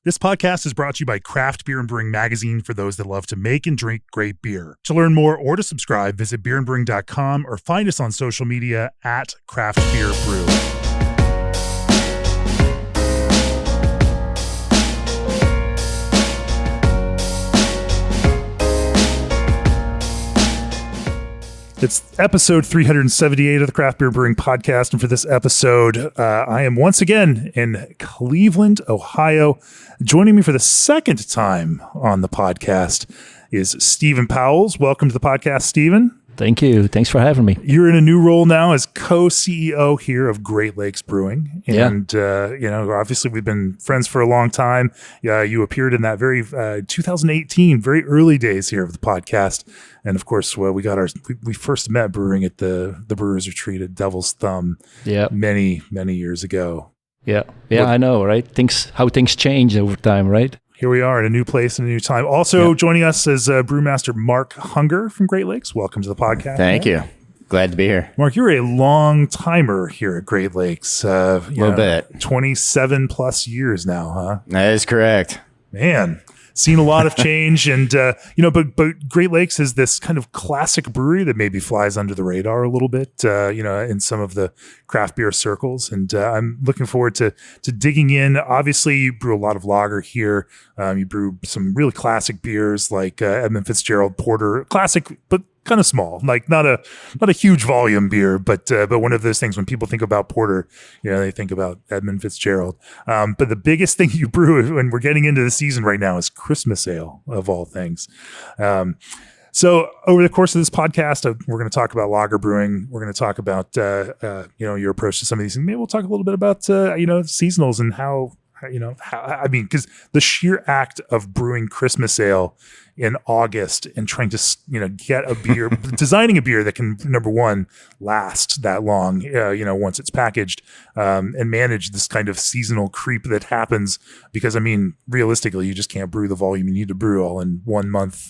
This podcast is brought to you by Craft Beer and Brewing Magazine for those that love to make and drink great beer. To learn more or to subscribe, visit beerandbrewing.com or find us on social media at Craft Beer Brew. It's episode 378 of the Craft Beer Brewing Podcast, and for this episode, I am once again in Cleveland, Ohio. Joining me for the second time on the podcast is Steven Pauwels. Welcome to the podcast, Steven. Thank you. Thanks for having me. You're in a new role now as co-CEO here of Great Lakes Brewing. And, obviously we've been friends for a long time. You appeared in that very 2018, very early days here of the podcast. And of course, we first met brewing at the Brewers Retreat at Devil's Thumb many, many years ago. Yeah, I know, right? How things change over time, right? Here we are in a new place and a new time. Also joining us is brewmaster Mark Hunger from Great Lakes. Welcome to the podcast. Thank you. Glad to be here. Mark, you're a long timer here at Great Lakes. A little bit. 27 plus years now, huh? That is correct. Man, seen a lot of change. And, but Great Lakes is this kind of classic brewery that maybe flies under the radar a little bit, in some of the craft beer circles. And I'm looking forward to digging in. Obviously, you brew a lot of lager here. You brew some really classic beers like Edmund Fitzgerald Porter, classic, but kind of small, like not a huge volume beer, but one of those things when people think about porter, they think about Edmund Fitzgerald. But the biggest thing you brew when we're getting into the season right now is Christmas ale, of all things. So over the course of this podcast, we're going to talk about lager brewing. We're going to talk about your approach to some of these things. Maybe we'll talk a little bit about seasonals and how because the sheer act of brewing Christmas ale in August and trying to, get a beer, designing a beer that can, number one, last that long, once it's packaged, and manage this kind of seasonal creep that happens because, realistically, you just can't brew the volume you need to brew all in 1 month,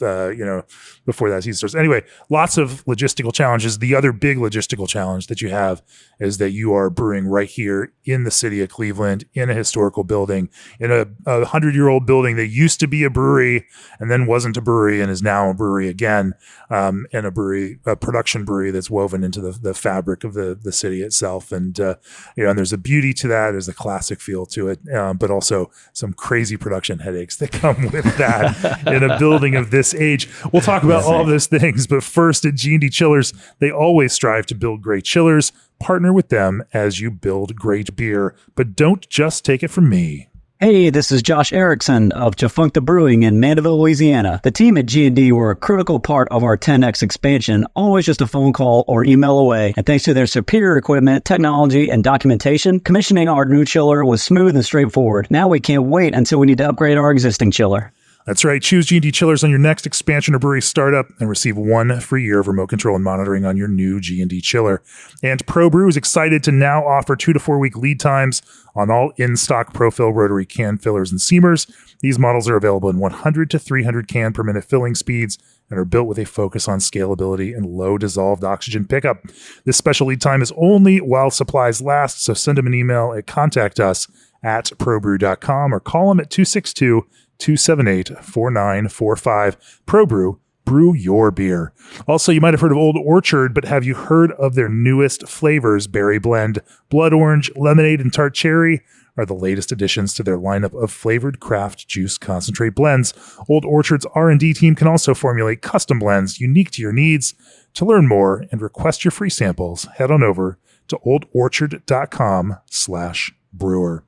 before that season starts. Anyway, lots of logistical challenges. The other big logistical challenge that you have is that you are brewing right here in the city of Cleveland in a historical building, in a 100-year-old building that used to be a brewery and then wasn't a brewery and is now a brewery again, and a production brewery that's woven into the fabric of the city itself. And and there's a beauty to that. There's a classic feel to it, but also some crazy production headaches that come with that in a building of this age. We'll talk about all of those things, but first at G&D Chillers, they always strive to build great chillers. Partner with them as you build great beer, but don't just take it from me. Hey, this is Josh Erickson of Jafuncta Brewing in Mandeville, Louisiana. The team at G&D were a critical part of our 10X expansion, always just a phone call or email away. And thanks to their superior equipment, technology, and documentation, commissioning our new chiller was smooth and straightforward. Now we can't wait until we need to upgrade our existing chiller. That's right. Choose G&D Chillers on your next expansion or brewery startup and receive 1 free year of remote control and monitoring on your new G&D chiller. And Brew is excited to now offer 2 to 4 week lead times on all in-stock Pro-Fill rotary can fillers and seamers. These models are available in 100 to 300 can per minute filling speeds and are built with a focus on scalability and low dissolved oxygen pickup. This special lead time is only while supplies last, so send them an email at contact@probrew.com or call them at 262-278-4945. ProBrew, brew your beer. Also, you might have heard of Old Orchard, but have you heard of their newest flavors? Berry Blend, Blood Orange, Lemonade, and Tart Cherry are the latest additions to their lineup of flavored craft juice concentrate blends. Old Orchard's R&D team can also formulate custom blends unique to your needs. To learn more and request your free samples, head on over to oldorchard.com/brewer.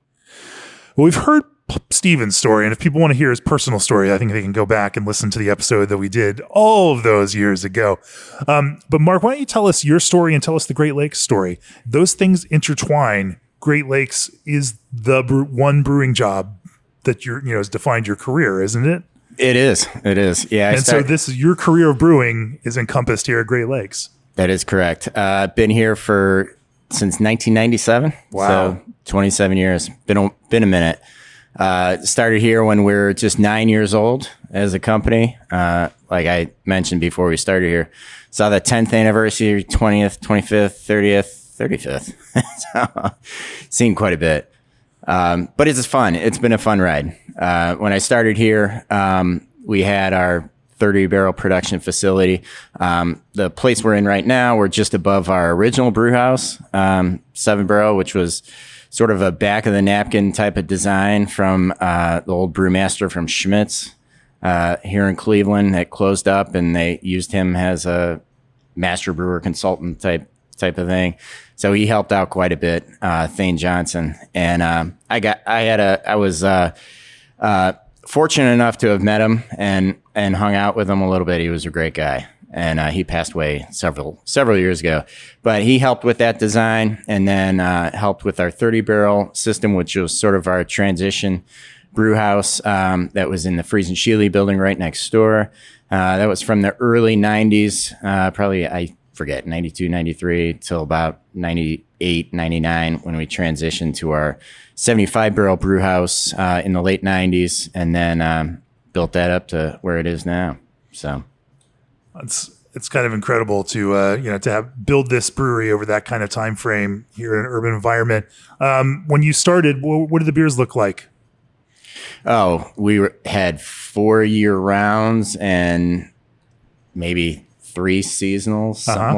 Well, we've heard Steven's story, and if people want to hear his personal story, I think they can go back and listen to the episode that we did all of those years ago. But Mark, why don't you tell us your story and tell us the Great Lakes story? Those things intertwine. Great Lakes is the one brewing job that has defined your career, isn't it? It is. Yeah. So this is your career of brewing is encompassed here at Great Lakes. That is correct. Been here since 1997. Wow. So 27 years. Been a minute. Started here when we were just 9 years old as a company. Like I mentioned before we started here, saw the 10th anniversary, 20th, 25th, 30th, 35th. So, seen quite a bit. But it's fun. It's been a fun ride. When I started here, we had our 30-barrel production facility. The place we're in right now, we're just above our original brew house, 7-barrel, which was sort of a back of the napkin type of design from the old brewmaster from Schmitz here in Cleveland that closed up, and they used him as a master brewer consultant type of thing. So he helped out quite a bit, Thane Johnson. And I was fortunate enough to have met him and hung out with him a little bit. He was a great guy. And he passed away several years ago. But he helped with that design, and then helped with our 30-barrel system, which was sort of our transition brew house that was in the Freeze and Shealy building right next door. That was from the early 90s, probably, I forget, 92, 93, till about 98, 99, when we transitioned to our 75-barrel brew house in the late 90s, and then built that up to where it is now. So it's kind of incredible to build this brewery over that kind of time frame here in an urban environment. When you started, what did the beers look like? Oh, we had 4 year rounds and maybe 3 seasonals,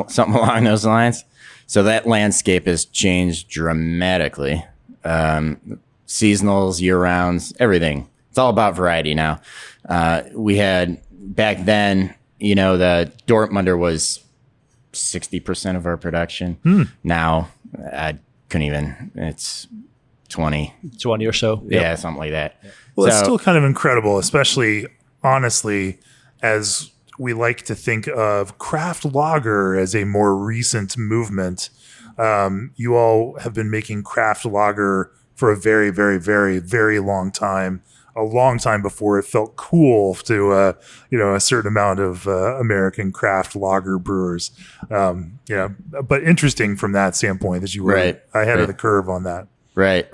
something along those lines. So that landscape has changed dramatically. Seasonals, year rounds, everything. It's all about variety now. We had back then, the Dortmunder was 60% of our production. Now, I couldn't even, it's 20. 20 or so. Yeah, Yep. something like that. Well, it's still kind of incredible, especially, honestly, as we like to think of craft lager as a more recent movement. You all have been making craft lager for a very, very, very, very long time. A long time before it felt cool to a certain amount of American craft lager brewers. But interesting from that standpoint that you were ahead of the curve on that. Right.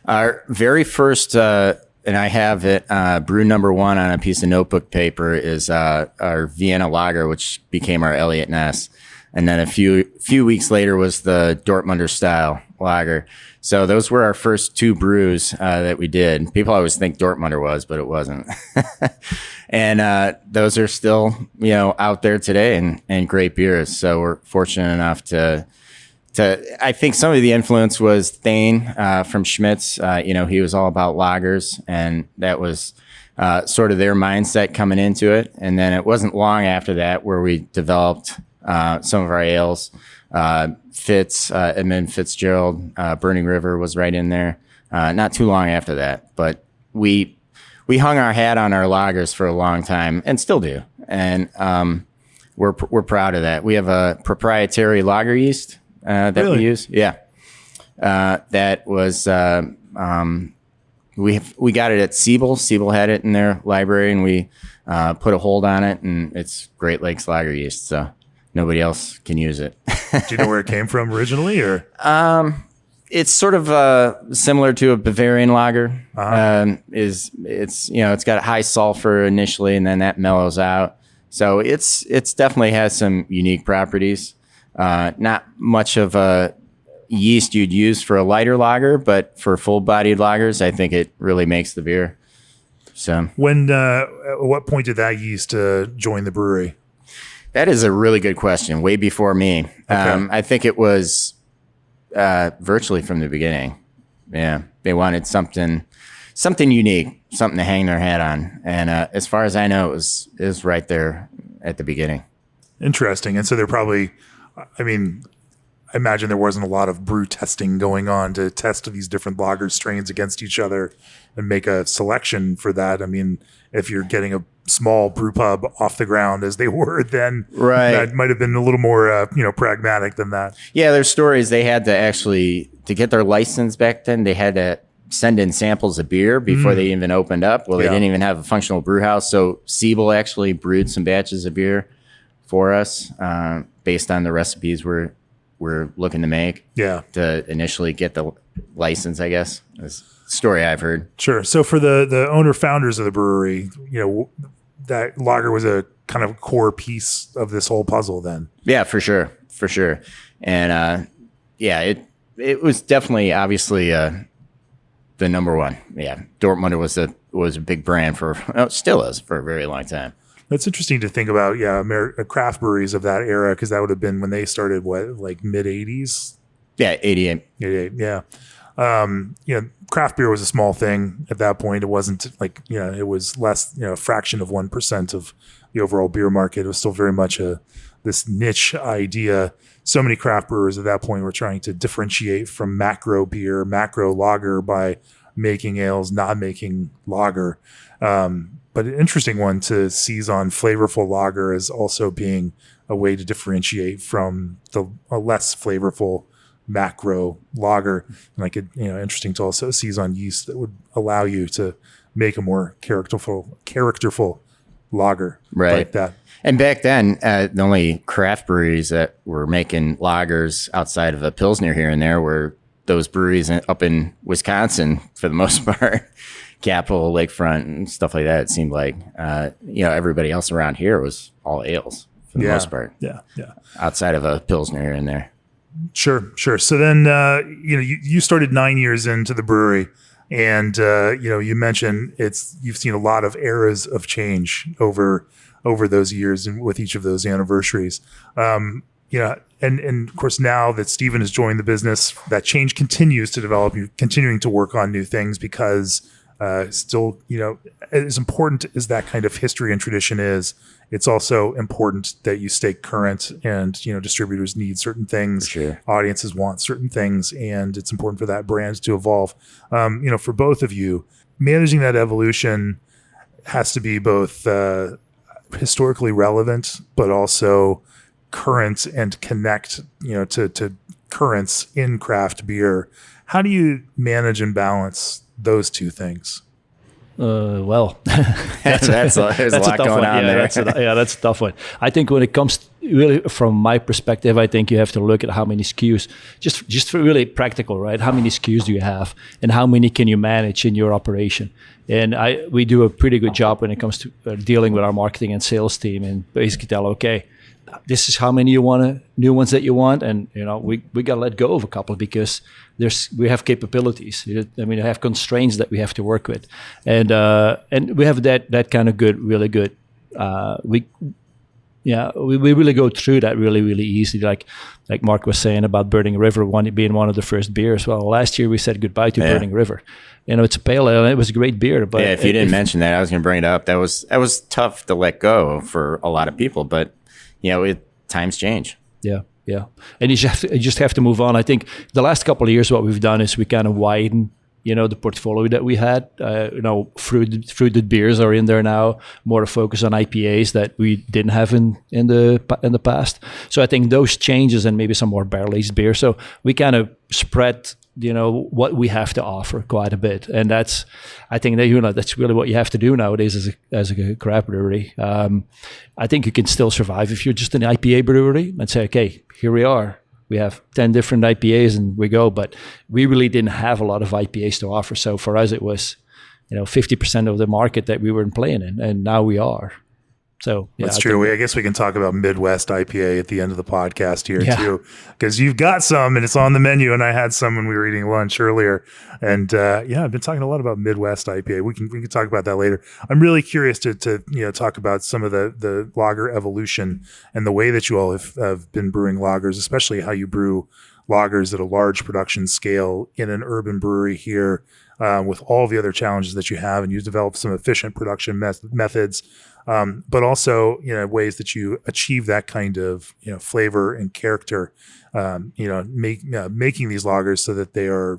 Our very first, and I have it, brew number 1 on a piece of notebook paper is our Vienna lager, which became our Elliott Ness. And then a few weeks later was the Dortmunder style lager. So those were our first 2 brews that we did. People always think Dortmunder was, but it wasn't. And those are still, out there today and great beers. So we're fortunate enough to I think some of the influence was Thane from Schmitz. He was all about lagers, and that was sort of their mindset coming into it. And then it wasn't long after that where we developed some of our ales. Edmund Fitzgerald, Burning River was right in there. Not too long after that, but we hung our hat on our lagers for a long time and still do. And we're proud of that. We have a proprietary lager yeast that we use. Yeah. That was, we got it at Siebel. Siebel had it in their library, and we put a hold on it, and it's Great Lakes lager yeast. So nobody else can use it. Do you know where it came from originally, or? It's sort of similar to a Bavarian lager. It's got a high sulfur initially, and then that mellows out. So it's definitely has some unique properties. Not much of a yeast you'd use for a lighter lager, but for full-bodied lagers, I think it really makes the beer. So when at what point did that yeast join the brewery? That is a really good question. Way before me. Okay. I think it was virtually from the beginning. Yeah, they wanted something unique, something to hang their hat on. And as far as I know, it was right there at the beginning. Interesting. And so they're probably, I imagine there wasn't a lot of brew testing going on to test these different lager strains against each other and make a selection for that. If you're getting a small brew pub off the ground as they were then, that might have been a little more pragmatic than that. Yeah, there's stories they had to get their license back then, they had to send in samples of beer before they even opened up. Well, they didn't even have a functional brew house, so Siebel actually brewed some batches of beer for us based on the recipes we're looking to make. Yeah, to initially get the license, I guess. That's the story I've heard. Sure. So for the owner founders of the brewery, that lager was a kind of core piece of this whole puzzle then. Yeah, for sure. And it was definitely obviously the number one. Yeah, Dortmunder was a big brand still is for a very long time. That's interesting to think about. Yeah, craft breweries of that era, because that would have been when they started. What, like mid '80s? Yeah, 88. 88. Yeah. Craft beer was a small thing at that point. It wasn't like, it was less, a fraction of 1% of the overall beer market. It was still very much this niche idea. So many craft brewers at that point were trying to differentiate from macro beer, macro lager by making ales, not making lager. But an interesting one to seize on flavorful lager as also being a way to differentiate from a less flavorful macro lager. And interesting to also seize on yeast that would allow you to make a more characterful lager like that. And back then, the only craft breweries that were making lagers outside of a Pilsner here and there were those breweries up in Wisconsin, for the most part, Capitol, Lakefront, and stuff like that. It seemed like, everybody else around here was all ales for the most part. Yeah. Outside of a Pilsner here and there. Sure. So then, you started 9 years into the brewery, and you mentioned you've seen a lot of eras of change over those years, and with each of those anniversaries. And of course, now that Steven has joined the business, that change continues to develop. You're continuing to work on new things because still, as important as that kind of history and tradition is, it's also important that you stay current, and, distributors need certain things, sure. Audiences want certain things, and it's important for that brand to evolve. For both of you, managing that evolution has to be both historically relevant, but also current and connect, to currents in craft beer. How do you manage and balance those two things? Well, there's a lot going on there. That's a tough one. I think when it comes really from my perspective, I think you have to look at how many SKUs, just for really practical, right? How many SKUs do you have, and how many can you manage in your operation? And we do a pretty good job when it comes to dealing with our marketing and sales team, and basically tell, okay, this is how many new ones that you want, and we gotta let go of a couple because we have capabilities. We have constraints that we have to work with, and we have that kind of really good. We really go through that really easy. Like Mark was saying about Burning River being one of the first beers. Well, last year we said goodbye to Burning River. It's a pale ale, and it was a great beer. But if you didn't mention that, I was going to bring it up. That was tough to let go for a lot of people, but times change. Yeah. And you just have to move on. I think the last couple of years, what we've done is we kind of widen, the portfolio that we had. Fruited beers are in there now, more to focus on IPAs that we didn't have in the past. So I think those changes, and maybe some more barrel-aged beer. So we kind of spread, what we have to offer quite a bit. And I think that, that's really what you have to do nowadays as a craft brewery. I think you can still survive if you're just an IPA brewery and say, okay, here we are. We have 10 different IPAs and we go, but we really didn't have a lot of IPAs to offer. So for us, it was, 50% of the market that we weren't playing in, and now we are. So that's true. I guess we can talk about Midwest IPA at the end of the podcast here too, because you've got some and it's on the menu. And I had some when we were eating lunch earlier. And I've been talking a lot about Midwest IPA. We can talk about that later. I'm really curious to talk about some of the lager evolution and the way that you all have been brewing lagers, especially how you brew lagers at a large production scale in an urban brewery here, with all the other challenges that you have, and you develop some efficient production methods. But also, ways that you achieve that kind of, flavor and character, making these lagers so that they are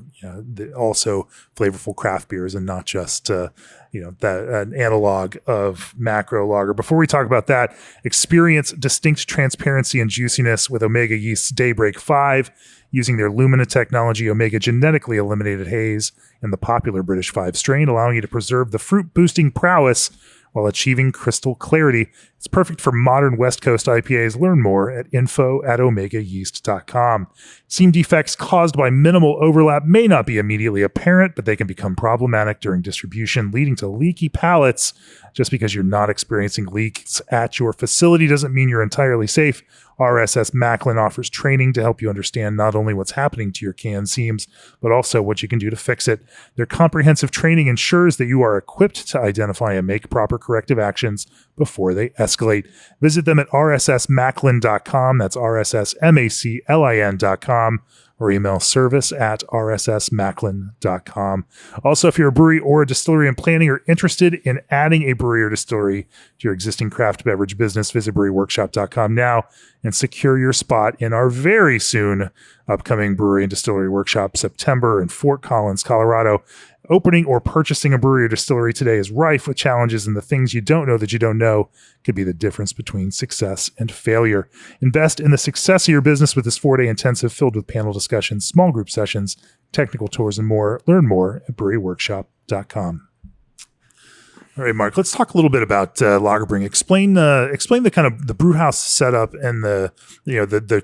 also flavorful craft beers and not just, an analog of macro lager. Before we talk about that, experience distinct transparency and juiciness with Omega Yeast's Daybreak 5. Using their Lumina technology, Omega genetically eliminated haze in the popular British 5 strain, allowing you to preserve the fruit-boosting prowess while achieving crystal clarity. It's perfect for modern West Coast IPAs. Learn more at info@omegayeast.com. Seam defects caused by minimal overlap may not be immediately apparent, but they can become problematic during distribution, leading to leaky pallets. Just because you're not experiencing leaks at your facility doesn't mean you're entirely safe. RSS Macklin offers training to help you understand not only what's happening to your can seams, but also what you can do to fix it. Their comprehensive training ensures that you are equipped to identify and make proper corrective actions before they escalate. Visit them at rssmacklin.com. That's rssmacklin.com. or email service@rssmacklin.com. Also, if you're a brewery or a distillery in planning or interested in adding a brewery or distillery to your existing craft beverage business, visit breweryworkshop.com now and secure your spot in our very soon upcoming brewery and distillery workshop, September in Fort Collins, Colorado. Opening or purchasing a brewery or distillery today is rife with challenges, and the things you don't know that you don't know could be the difference between success and failure. Invest in the success of your business with this 4-day intensive filled with panel discussions, small group sessions, technical tours, and more. Learn more at breweryworkshop.com. All right, Mark, let's talk a little bit about lager brewing. Explain the kind of the brew house setup and the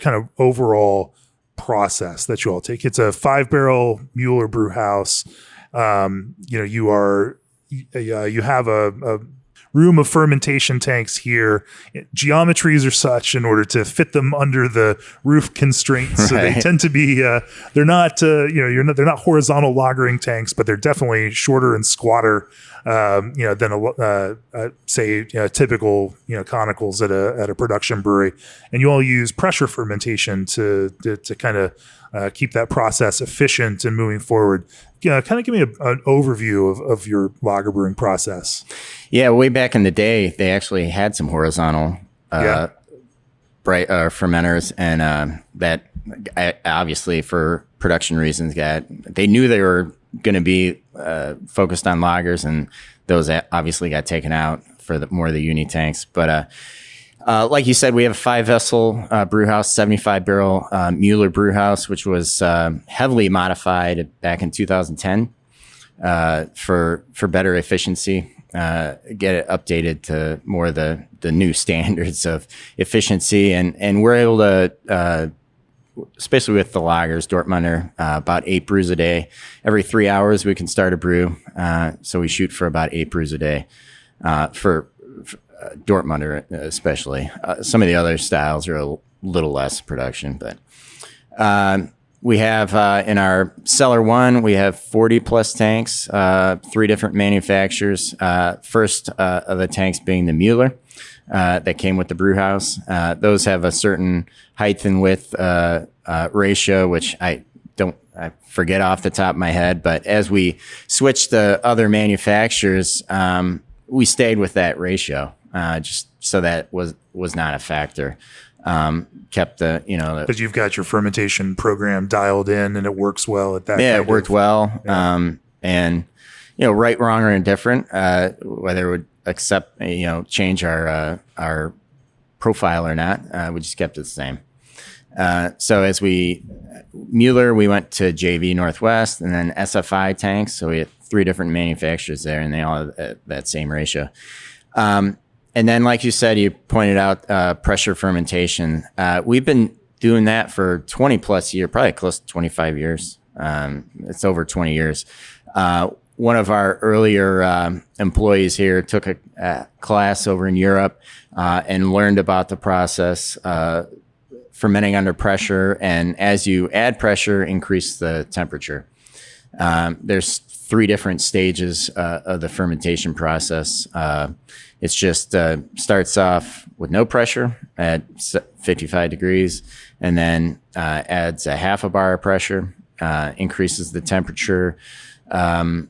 kind of overall process that you all take. It's a 5-barrel Mueller brew house. You have a room of fermentation tanks here. Geometries are such in order to fit them under the roof constraints. So they tend to be, they're not horizontal lagering tanks, but they're definitely shorter and squatter, than typical, conicals at a production brewery. And you all use pressure fermentation to kind of keep that process efficient and moving forward. Kind of give me an overview of your lager brewing process. Yeah, way back in the day, they actually had some horizontal fermenters, and that obviously for production reasons, they knew they were going to be focused on lagers, and those obviously got taken out for more of the uni tanks. But like you said, we have a 5-vessel brew house, 75-barrel Mueller brew house, which was heavily modified back in 2010 for better efficiency. Get it updated to more the new standards of efficiency, and we're able to, especially with the lagers, Dortmunder, about 8 brews a day. Every 3 hours we can start a brew, so we shoot for about 8 brews a day for Dortmunder especially. Some of the other styles are a little less production, but we have in our cellar one, we have 40 plus tanks, 3 different manufacturers. First of the tanks being the Mueller that came with the brew house. Those have a certain height and width ratio, which I forget off the top of my head. But as we switched to other manufacturers, we stayed with that ratio, just so that was not a factor. Kept because you've got your fermentation program dialed in and it works well at that. Yeah, it worked well. Yeah. And right, wrong, or indifferent, whether it would change our profile or not, we just kept it the same. So as Mueller, we went to JV Northwest and then SFI tanks. So we had 3 different manufacturers there, and they all have that same ratio. And then, like you said, you pointed out pressure fermentation. We've been doing that for 20 plus years, probably close to 25 years. It's over 20 years. One of our earlier employees here took a class over in Europe and learned about the process, fermenting under pressure. And as you add pressure, increase the temperature. There's 3 different stages of the fermentation process. It's just starts off with no pressure at 55 degrees, and then adds a half a bar of pressure, increases the temperature 5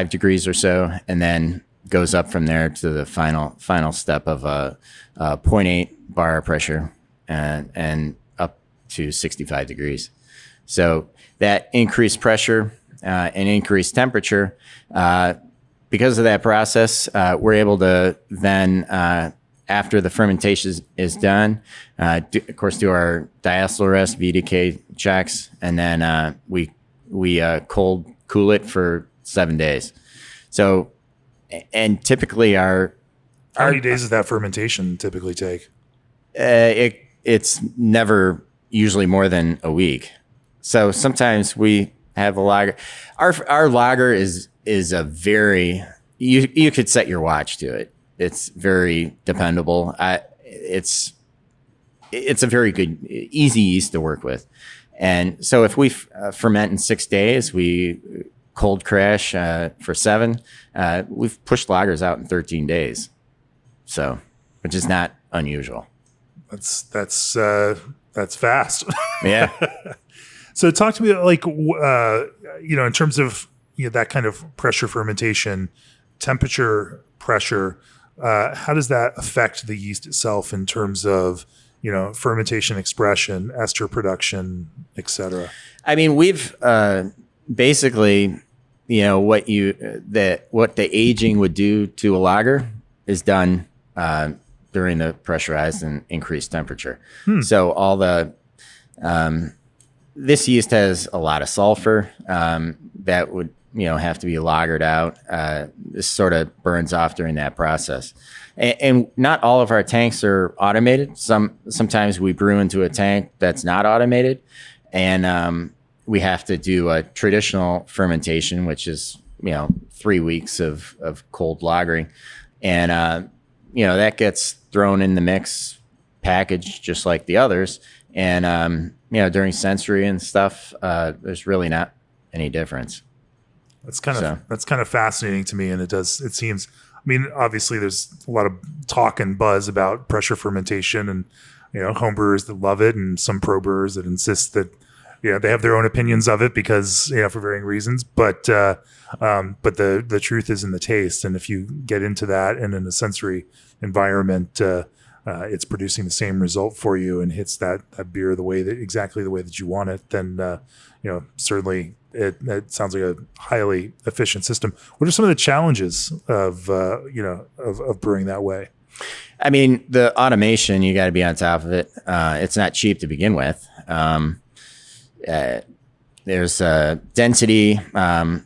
degrees or so, and then goes up from there to the final step of a 0.8 bar of pressure and up to 65 degrees. So that increased pressure and increased temperature, because of that process, we're able to then, after the fermentation is done, of course, do our diacetyl rest, VDK checks, and then we cold cool it for 7 days. So, and typically how many days does that fermentation typically take? It's never usually more than a week. So sometimes we have a lager. Our lager is a very, you could set your watch to it. It's very dependable. It's it's a very good, easy yeast to work with. And so if we ferment in 6 days, we cold crash for 7, we've pushed lagers out in 13 days. So, which is not unusual. That's fast. Yeah. So talk to me like, in terms of that kind of pressure fermentation, temperature, pressure, how does that affect the yeast itself in terms of, fermentation expression, ester production, et cetera? I mean, we've basically, what the aging would do to a lager is done during the pressurized and increased temperature. So all this yeast has a lot of sulfur that would have to be lagered out. This sort of burns off during that process. And not all of our tanks are automated. Sometimes we brew into a tank that's not automated, and we have to do a traditional fermentation, which is 3 weeks of cold lagering, and that gets thrown in the mix, packaged just like the others. And during sensory and stuff, there's really not any difference. That's kind of fascinating to me, and it seems. I mean, obviously, there's a lot of talk and buzz about pressure fermentation, and home brewers that love it, and some pro brewers that insist that they have their own opinions of it because for varying reasons. But the truth is in the taste, and if you get into that and in a sensory environment, it's producing the same result for you and hits that beer exactly the way that you want it. Then certainly. It sounds like a highly efficient system. What are some of the challenges of brewing that way? I mean, the automation, you got to be on top of it. It's not cheap to begin with. There's a density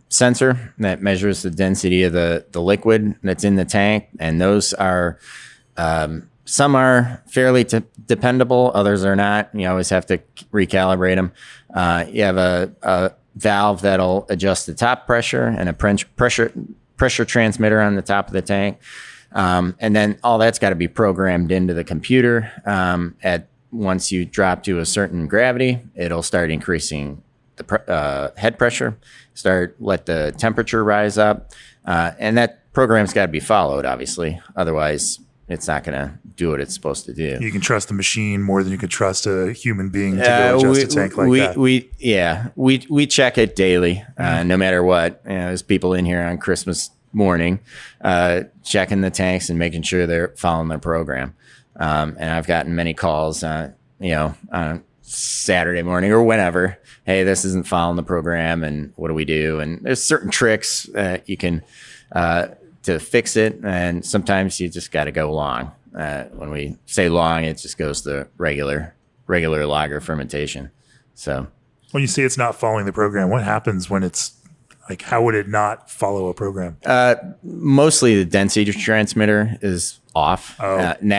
sensor that measures the density of the liquid that's in the tank, and those are some are fairly dependable, others are not. You always have to recalibrate them. You have a valve that'll adjust the top pressure and a pressure transmitter on the top of the tank. And then all that's got to be programmed into the computer. Once you drop to a certain gravity, it'll start increasing the head pressure, let the temperature rise up. And that program's got to be followed, obviously. Otherwise, it's not going to do what it's supposed to do. You can trust the machine more than you could trust a human being to go adjust a tank like that. We check it daily, no matter what. There's people in here on Christmas morning checking the tanks and making sure they're following their program. And I've gotten many calls, on Saturday morning or whenever. Hey, this isn't following the program, and what do we do? And there's certain tricks that you can to fix it, and sometimes you just got to go long. When we say long, it just goes the regular lager fermentation. So when you say it's not following the program, what happens when it's like, how would it not follow a program? Mostly the density transmitter is off. And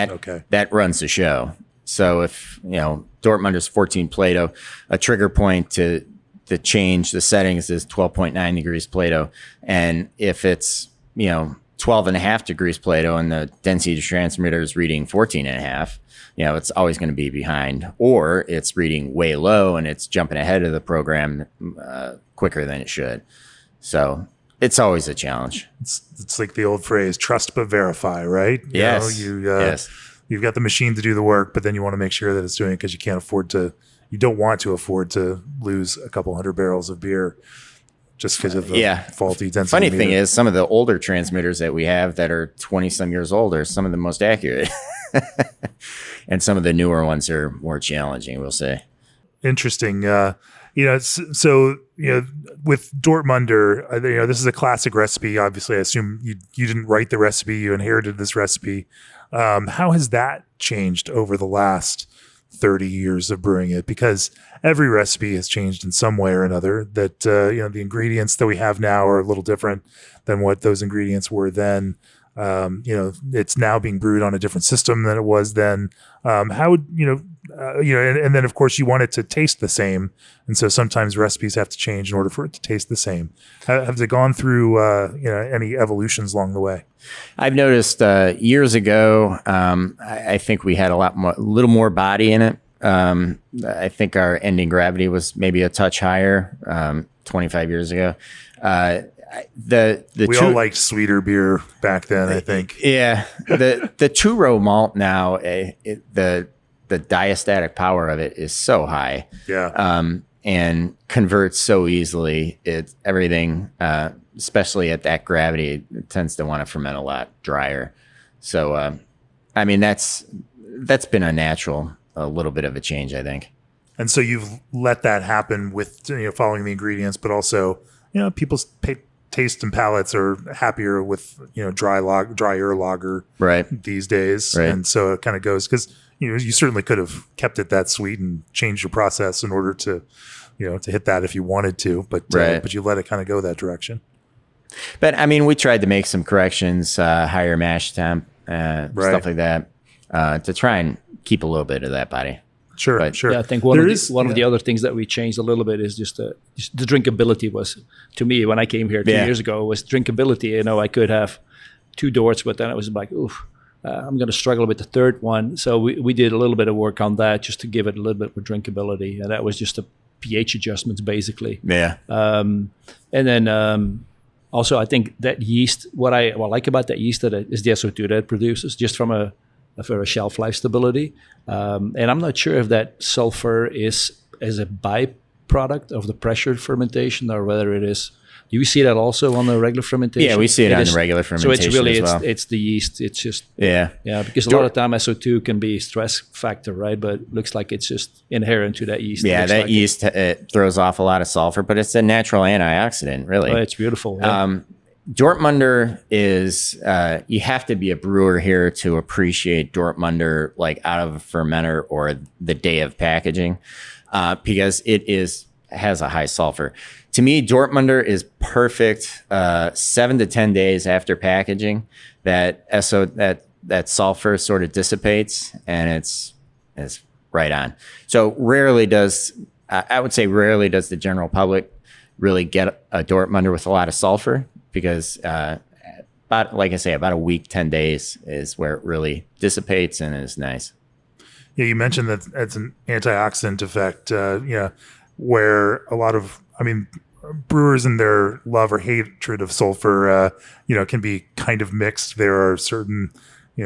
that runs the show. So if Dortmunder's 14 Plato, a trigger point to change the settings is 12.9 degrees Plato, and if it's 12.5 degrees Plato and the density transmitter is reading 14.5, it's always going to be behind, or it's reading way low and it's jumping ahead of the program quicker than it should. So it's always a challenge. It's like the old phrase, trust but verify, right? Yes. Yes. You've got the machine to do the work, but then you want to make sure that it's doing it because you don't want to afford to lose a couple hundred barrels of beer just because of the faulty density. Funny thing is, some of the older transmitters that we have that are 20 some years old are some of the most accurate. And some of the newer ones are more challenging, we'll say. Interesting. So with Dortmunder, this is a classic recipe. Obviously, I assume you didn't write the recipe, you inherited this recipe. How has that changed over the last 30 years of brewing it? Because every recipe has changed in some way or another. That the ingredients that we have now are a little different than what those ingredients were then. It's now being brewed on a different system than it was then. How would and then of course you want it to taste the same. And so sometimes recipes have to change in order for it to taste the same. Have they gone through, any evolutions along the way? I've noticed years ago, I think we had a little more body in it. I think our ending gravity was maybe a touch higher 25 years ago. We all liked sweeter beer back then, I think. Yeah. The two-row malt now, the diastatic power of it is so high. Yeah. And converts so easily. Everything, especially at that gravity, it tends to want to ferment a lot drier. So, I mean, that's been a little bit of a change, I think. And so you've let that happen with following the ingredients, but also people's taste and palates are happier with drier lager these days, right. And so it kind of goes because you certainly could have kept it that sweet and changed your process in order to to hit that if you wanted to, but you let it kind of go that direction. But I mean, we tried to make some corrections, higher mash temp, stuff like that, to try and keep a little bit of that body. Sure. Yeah, I think one of the other things that we changed a little bit is just the drinkability was, to me, when I came here 2 years ago, was drinkability. I could have 2 dorts, but then I was like, oof, I'm going to struggle with the third one. So we did a little bit of work on that just to give it a little bit more drinkability. And that was just a pH adjustments, basically. Yeah. And then also, I think that yeast, what I like about that yeast is the SO2 that it produces, just from a shelf life stability. And I'm not sure if that sulfur is as a byproduct of the pressured fermentation or whether it is. Do you see that also on the regular fermentation? Yeah, we see it on the regular fermentation. So it's really, as well. it's the yeast. It's just, yeah, because a lot of time SO2 can be stress factor, right? But it looks like it's just inherent to that yeast. Yeah, that yeast, it throws off a lot of sulfur, but it's a natural antioxidant, really. Oh, it's beautiful. Yeah. Dortmunder is, you have to be a brewer here to appreciate Dortmunder like out of a fermenter or the day of packaging, because it has a high sulfur. To me, Dortmunder is perfect 7 to 10 days after packaging. That sulfur sort of dissipates and it's right on. So rarely does the general public really get a Dortmunder with a lot of sulfur, because about a week, 10 days is where it really dissipates and is nice. Yeah, you mentioned that it's an antioxidant effect, where a lot of, brewers in their love or hatred of sulfur, can be kind of mixed. There are certain,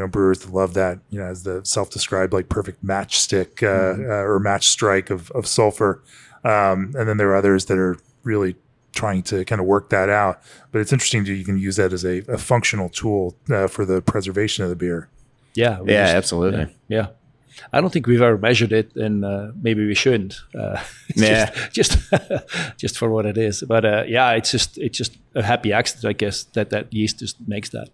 brewers that love that, as the self-described like perfect matchstick or match strike of sulfur. And then there are others that are really trying to kind of work that out. But it's interesting you can use that as a functional tool for the preservation of the beer. Yeah. Absolutely. Yeah. I don't think we've ever measured it, and maybe we shouldn't. Just for what it is. But it's just a happy accident, I guess, that yeast just makes that.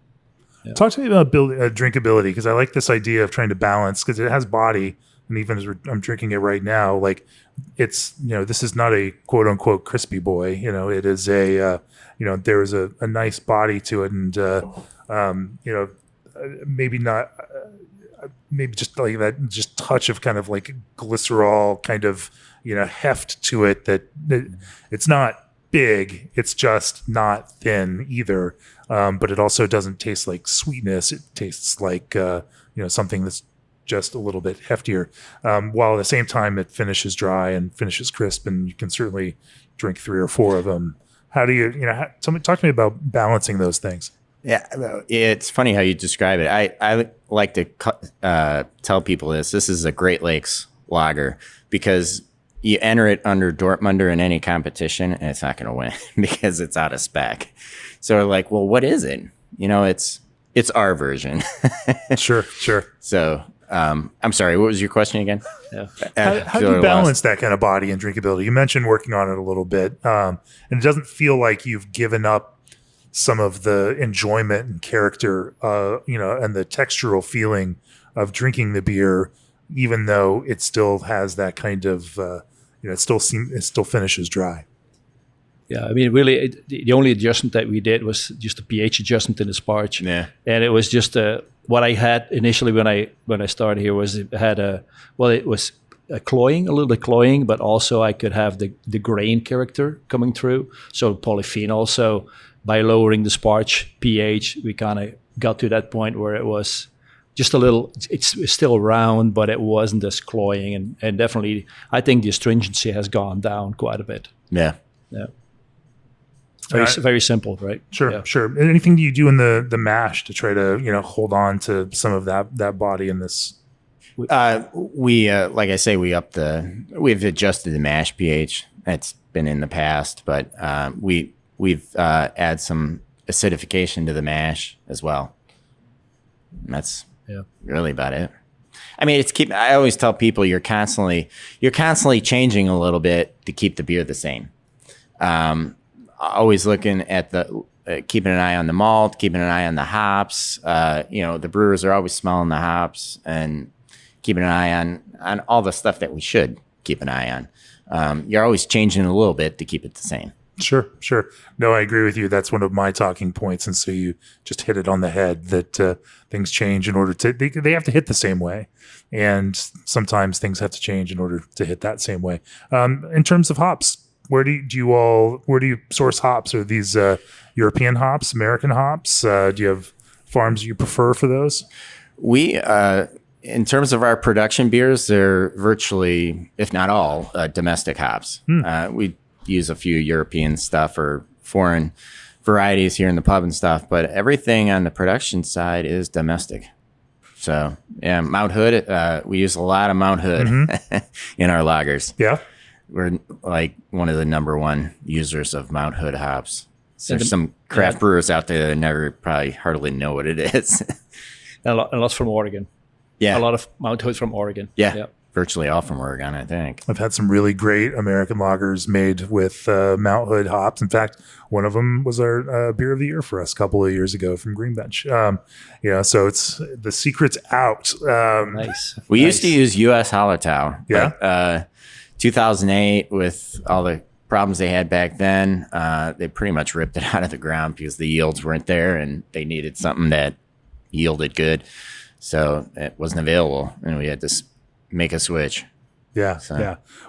Yeah. Talk to me about drinkability, because I like this idea of trying to balance, because it has body, and even as I'm drinking it right now, like it's this is not a quote unquote crispy boy. It is a there is a nice body to it, and maybe not. Maybe just like that, just touch of kind of like glycerol kind of, heft to it, that it's not big. It's just not thin either. But it also doesn't taste like sweetness. It tastes like, something that's just a little bit heftier. While at the same time it finishes dry and finishes crisp, and you can certainly drink 3 or 4 of them. How do you, talk to me about balancing those things. Yeah, it's funny how you describe it. I like to tell people this is a Great Lakes lager, because you enter it under Dortmunder in any competition and it's not going to win because it's out of spec. So we're like, well, what is it? It's our version. Sure. So I'm sorry, what was your question again? Yeah. How do you balance that kind of body and drinkability? You mentioned working on it a little bit, and it doesn't feel like you've given up some of the enjoyment and character, and the textural feeling of drinking the beer, even though it still has that kind of, it still finishes dry. Yeah, I mean, really, the only adjustment that we did was just a pH adjustment in the sparge. Yeah. And it was just what I had initially when I started here was it was a little bit cloying, but also I could have the grain character coming through, so polyphenol. So by lowering the sparge pH, we kind of got to that point where it was just a little, it's still round, but it wasn't as cloying. And definitely, I think the astringency has gone down quite a bit. Yeah. Yeah. Very simple, right? Sure, Yeah. sure. Anything do you do in the mash to try to hold on to some of that body in this? We like I say, we've adjusted the mash pH. That's been in the past, but we've add some acidification to the mash as well. And that's really about it. I mean, I always tell people you're constantly changing a little bit to keep the beer the same. Always looking at keeping an eye on the malt, keeping an eye on the hops. The brewers are always smelling the hops and keeping an eye on all the stuff that we should keep an eye on. You're always changing a little bit to keep it the same. Sure. No, I agree with you. That's one of my talking points. And so you just hit it on the head that things change in order to, they have to hit the same way. And sometimes things have to change in order to hit that same way. In terms of hops, where do you source hops? Are these European hops, American hops? Do you have farms you prefer for those? We, in terms of our production beers, they're virtually, if not all, domestic hops. We use a few European stuff or foreign varieties here in the pub and stuff, but everything on the production side is domestic. So yeah, Mount Hood, we use a lot of Mount Hood in our lagers. Yeah. We're like one of the number one users of Mount Hood hops. So there's some craft brewers out there that probably hardly know what it is. And a lot from Oregon. Yeah. A lot of Mount Hood from Oregon. Yeah. Virtually all from Oregon, I think. I've had some really great American lagers made with Mount Hood hops. In fact, one of them was our beer of the year for us a couple of years ago from Greenbench. So it's the secret's out. Nice. We used to use U.S. Hallertau. Yeah. But, 2008, with all the problems they had back then, they pretty much ripped it out of the ground because the yields weren't there and they needed something that yielded good. So it wasn't available, and we had to make a switch. Yeah.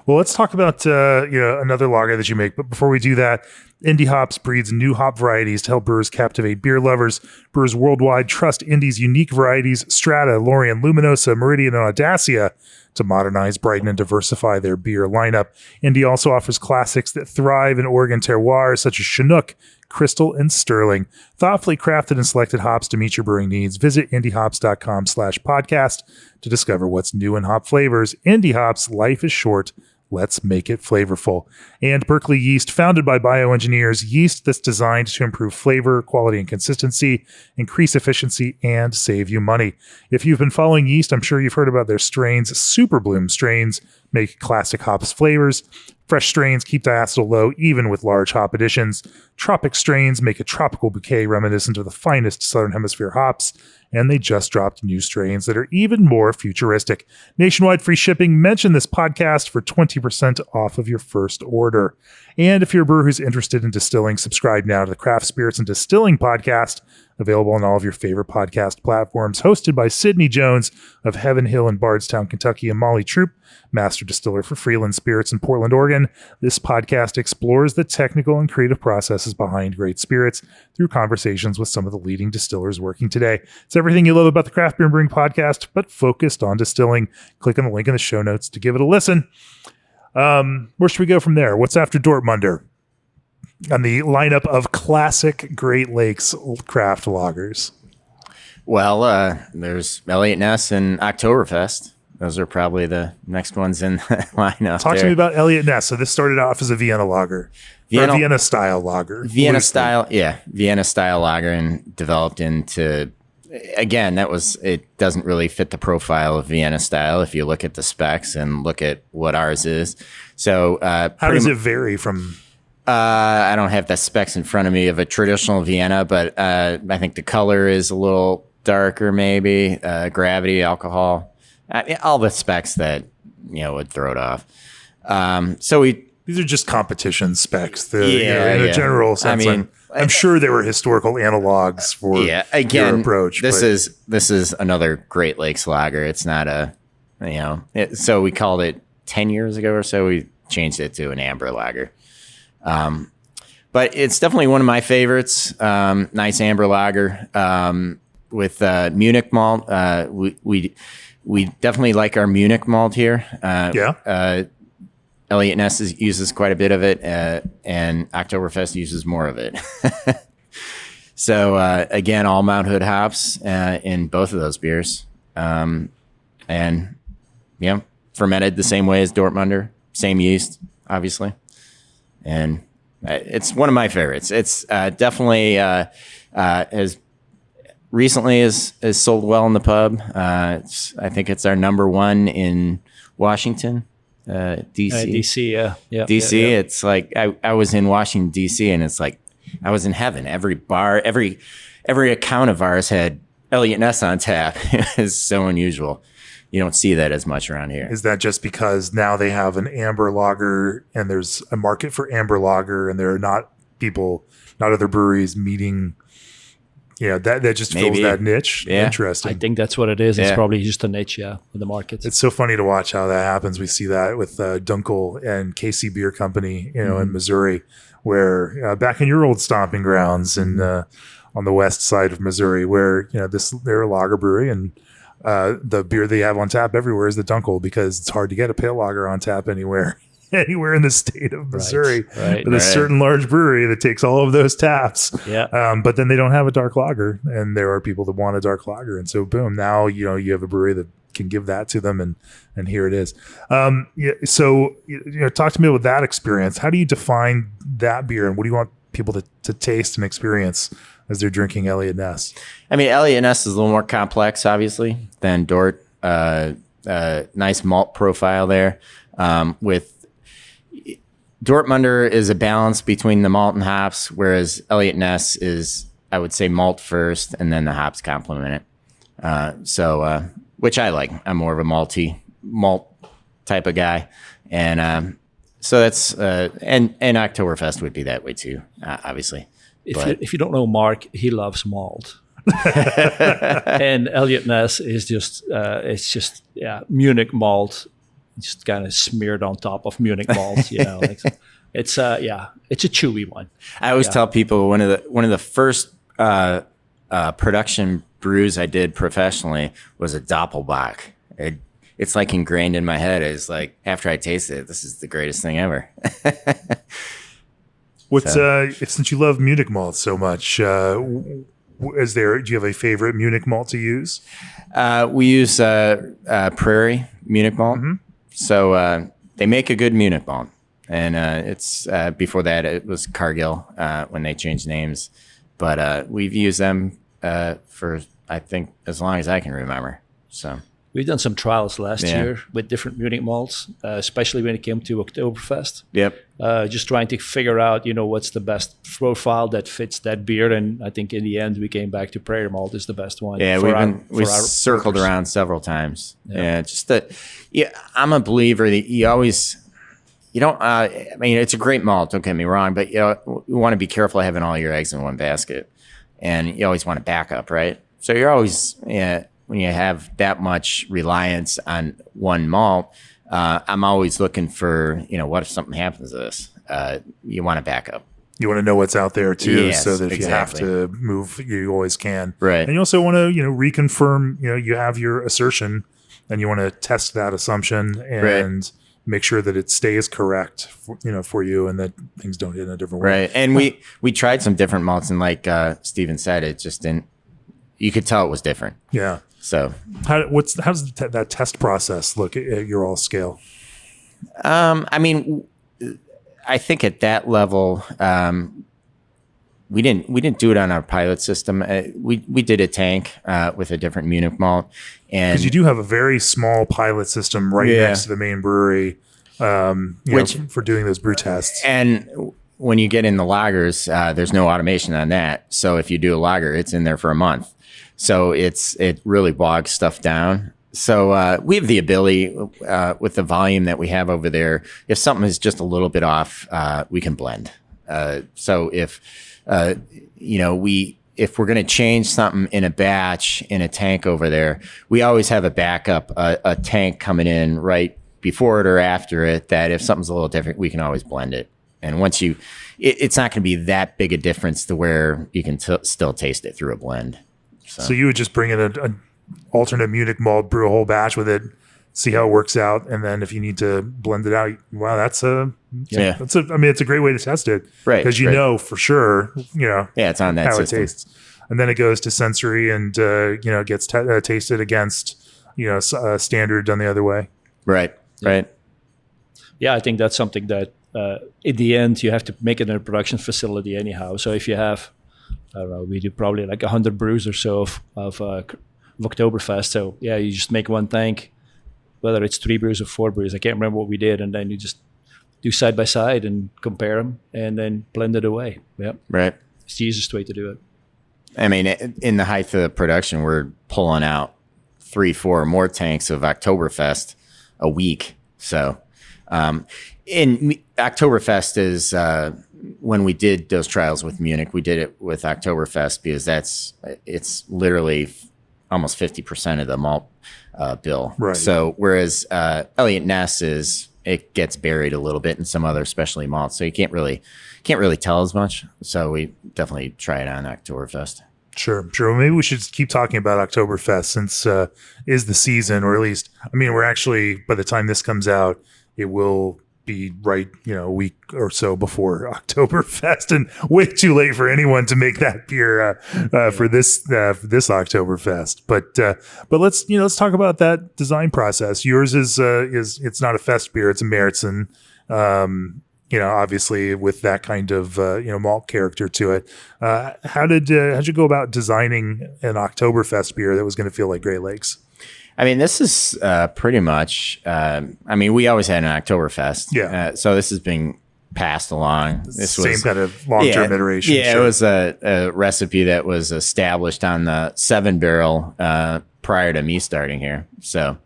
Well, let's talk about another lager that you make. But before we do that, Indie Hops breeds new hop varieties to help brewers captivate beer lovers. Brewers worldwide trust Indie's unique varieties, Strata, Lorient, Luminosa, Meridian, and Audacia, to modernize, brighten, and diversify their beer lineup. Indie also offers classics that thrive in Oregon terroirs such as Chinook, Crystal, and Sterling. Thoughtfully crafted and selected hops to meet your brewing needs. Visit indiehops.com/podcast to discover what's new in hop flavors. Indie Hops, life is short. Let's make it flavorful. And Berkeley Yeast, founded by bioengineers, yeast that's designed to improve flavor, quality, and consistency, increase efficiency, and save you money. If you've been following yeast, I'm sure you've heard about their strains. Super Bloom strains make classic hops flavors. Fresh strains keep diacetyl low, even with large hop additions. Tropic strains make a tropical bouquet reminiscent of the finest Southern Hemisphere hops. And they just dropped new strains that are even more futuristic. Nationwide free shipping. Mention this podcast for 20% off of your first order. And if you're a brewer who's interested in distilling, subscribe now to the Craft Spirits and Distilling podcast, available on all of your favorite podcast platforms, hosted by Sydney Jones of Heaven Hill in Bardstown, Kentucky, and Molly Troop, master distiller for Freeland Spirits in Portland, Oregon. This podcast explores the technical and creative processes behind great spirits through conversations with some of the leading distillers working today. It's everything you love about the Craft Beer and Brewing podcast, but focused on distilling. Click on the link in the show notes to give it a listen. Where should we go from there? What's after Dortmunder on the lineup of classic Great Lakes craft lagers? Well, there's Elliot Ness and Oktoberfest. Those are probably the next ones in the lineup. Talk to me about Elliot Ness. So this started off as a Vienna lager. Vienna-style lager. Vienna-style lager, and developed into, again, it doesn't really fit the profile of Vienna style if you look at the specs and look at what ours is. So how does it vary from? I don't have the specs in front of me of a traditional Vienna, but I think the color is a little darker, maybe. Gravity, alcohol, all the specs that would throw it off. So we These are just competition specs. In Yeah. a general sense. I mean, I'm sure there were historical analogs for again, your approach. This is another Great Lakes lager. It's not so we called it 10 years ago or so. We changed it to an amber lager. But it's definitely one of my favorites. Nice amber lager with Munich malt. We definitely like our Munich malt here. Elliot Ness uses quite a bit of it, and Oktoberfest uses more of it. So again, all Mount Hood hops in both of those beers, and fermented the same way as Dortmunder, same yeast, obviously, and it's one of my favorites. It's definitely as recently as sold well in the pub. I think it's our number one in Washington. DC, DC. Yeah. It's like I was in Washington DC, and it's like I was in heaven. Every bar, every account of ours had Elliot Ness on tap. It's so unusual. You don't see that as much around here. Is that just because now they have an amber lager and there's a market for amber lager, and there are not other breweries meeting? Yeah, that just fills that niche. Yeah. Interesting. I think that's what it is. It's probably just a niche, in the market. It's so funny to watch how that happens. We see that with Dunkel and KC Beer Company, in Missouri, where back in your old stomping grounds and on the west side of Missouri, where they're a lager brewery, and the beer they have on tap everywhere is the Dunkel, because it's hard to get a pale lager on tap anywhere in the state of Missouri. Right. But a certain large brewery that takes all of those taps. Yeah. But then they don't have a dark lager, and there are people that want a dark lager. And so boom, now, you have a brewery that can give that to them, and here it is. So, talk to me about that experience. How do you define that beer, and what do you want people to taste and experience as they're drinking Elliot Ness? I mean, Elliot Ness is a little more complex, obviously, than Dort. Nice malt profile there. With Dortmunder is a balance between the malt and hops, whereas Elliot Ness is, I would say, malt first, and then the hops complement it. Which I like. I'm more of a malt type of guy, and so that's and Oktoberfest would be that way too, obviously. If you don't know Mark, he loves malt. And Elliot Ness is just Munich malt, just kind of smeared on top of Munich malt. It's a chewy one. I always tell people one of the first production brews I did professionally was a Doppelbock. It's like ingrained in my head. It's like after I tasted it, this is the greatest thing ever. Since you love Munich malt so much, do you have a favorite Munich malt to use? We use Prairie Munich malt. Mm-hmm. So they make a good Munich malt. And it's before that, it was Cargill when they changed names. But we've used them for, I think, as long as I can remember. So we've done some trials last year with different Munich malts, especially when it came to Oktoberfest. Yep. Just trying to figure out, what's the best profile that fits that beer. And I think in the end, we came back to Prairie malt is the best one. Yeah, we've circled around several times. Yeah, I'm a believer that it's a great malt, don't get me wrong, but you want to be careful having all your eggs in one basket, and you always want to back up, right? So you're always, when you have that much reliance on one malt, I'm always looking for, what if something happens to this? You want to back up. You want to know what's out there too, yes, so that if exactly. you have to move, you always can. Right. And you also want to, reconfirm, you have your assertion, and you want to test that assumption and make sure that it stays correct, for you, and that things don't hit in a different way. Right. And we tried some different malts, and like Steven said, it just didn't. You could tell it was different. Yeah. So how does that test process look at your all scale? I mean, I think at that level, we didn't do it on our pilot system. We did a tank with a different Munich malt, and because you do have a very small pilot system right next to the main brewery, for doing those brew tests. And when you get in the lagers, there's no automation on that. So if you do a lager, it's in there for a month. So it really bogs stuff down. So we have the ability with the volume that we have over there. If something is just a little bit off, we can blend. So if if we're going to change something in a batch in a tank over there, we always have a backup, a tank coming in right before it or after it. That if something's a little different, we can always blend it. And once it's not going to be that big a difference to where you can still taste it through a blend. So you would just bring in an alternate Munich malt, brew a whole batch with it, see how it works out, and then if you need to blend it out, wow, it's a great way to test it, right? Because you know for sure, it's on that how system. It tastes, and then it goes to sensory and gets tasted against standard done the other way. Right. Yeah, I think that's something that in the end you have to make it in a production facility anyhow. So if you have, I don't know, we do probably like 100 brews or so of Oktoberfest. So yeah, you just make one tank, whether it's 3 brews or 4 brews. I can't remember what we did, and then you just do side by side and compare them, and then blend it away. Yep. Right. It's the easiest way to do it. I mean, in the height of the production, we're pulling out 3-4 more tanks of Oktoberfest a week. So, in Oktoberfest is when we did those trials with Munich, we did it with Oktoberfest because it's literally almost 50% of the malt bill. Right. So whereas Elliott Ness it gets buried a little bit in some other specialty malts, so you can't really tell as much. So we definitely try it on Oktoberfest. Sure. Well, maybe we should keep talking about Oktoberfest since is the season, or at least, I mean, we're actually, by the time this comes out, it will be right, a week or so before Oktoberfest, and way too late for anyone to make that beer for this Oktoberfest. But let's talk about that design process. Yours is it's not a fest beer; it's a Märzen. Obviously with that kind of malt character to it. How'd you go about designing an Oktoberfest beer that was going to feel like Great Lakes? I mean, this is pretty much. We always had an Oktoberfest. Yeah. So this has been passed along. This same kind of long-term iteration. Yeah, sure. It was a recipe that was established on the 7-barrel prior to me starting here. So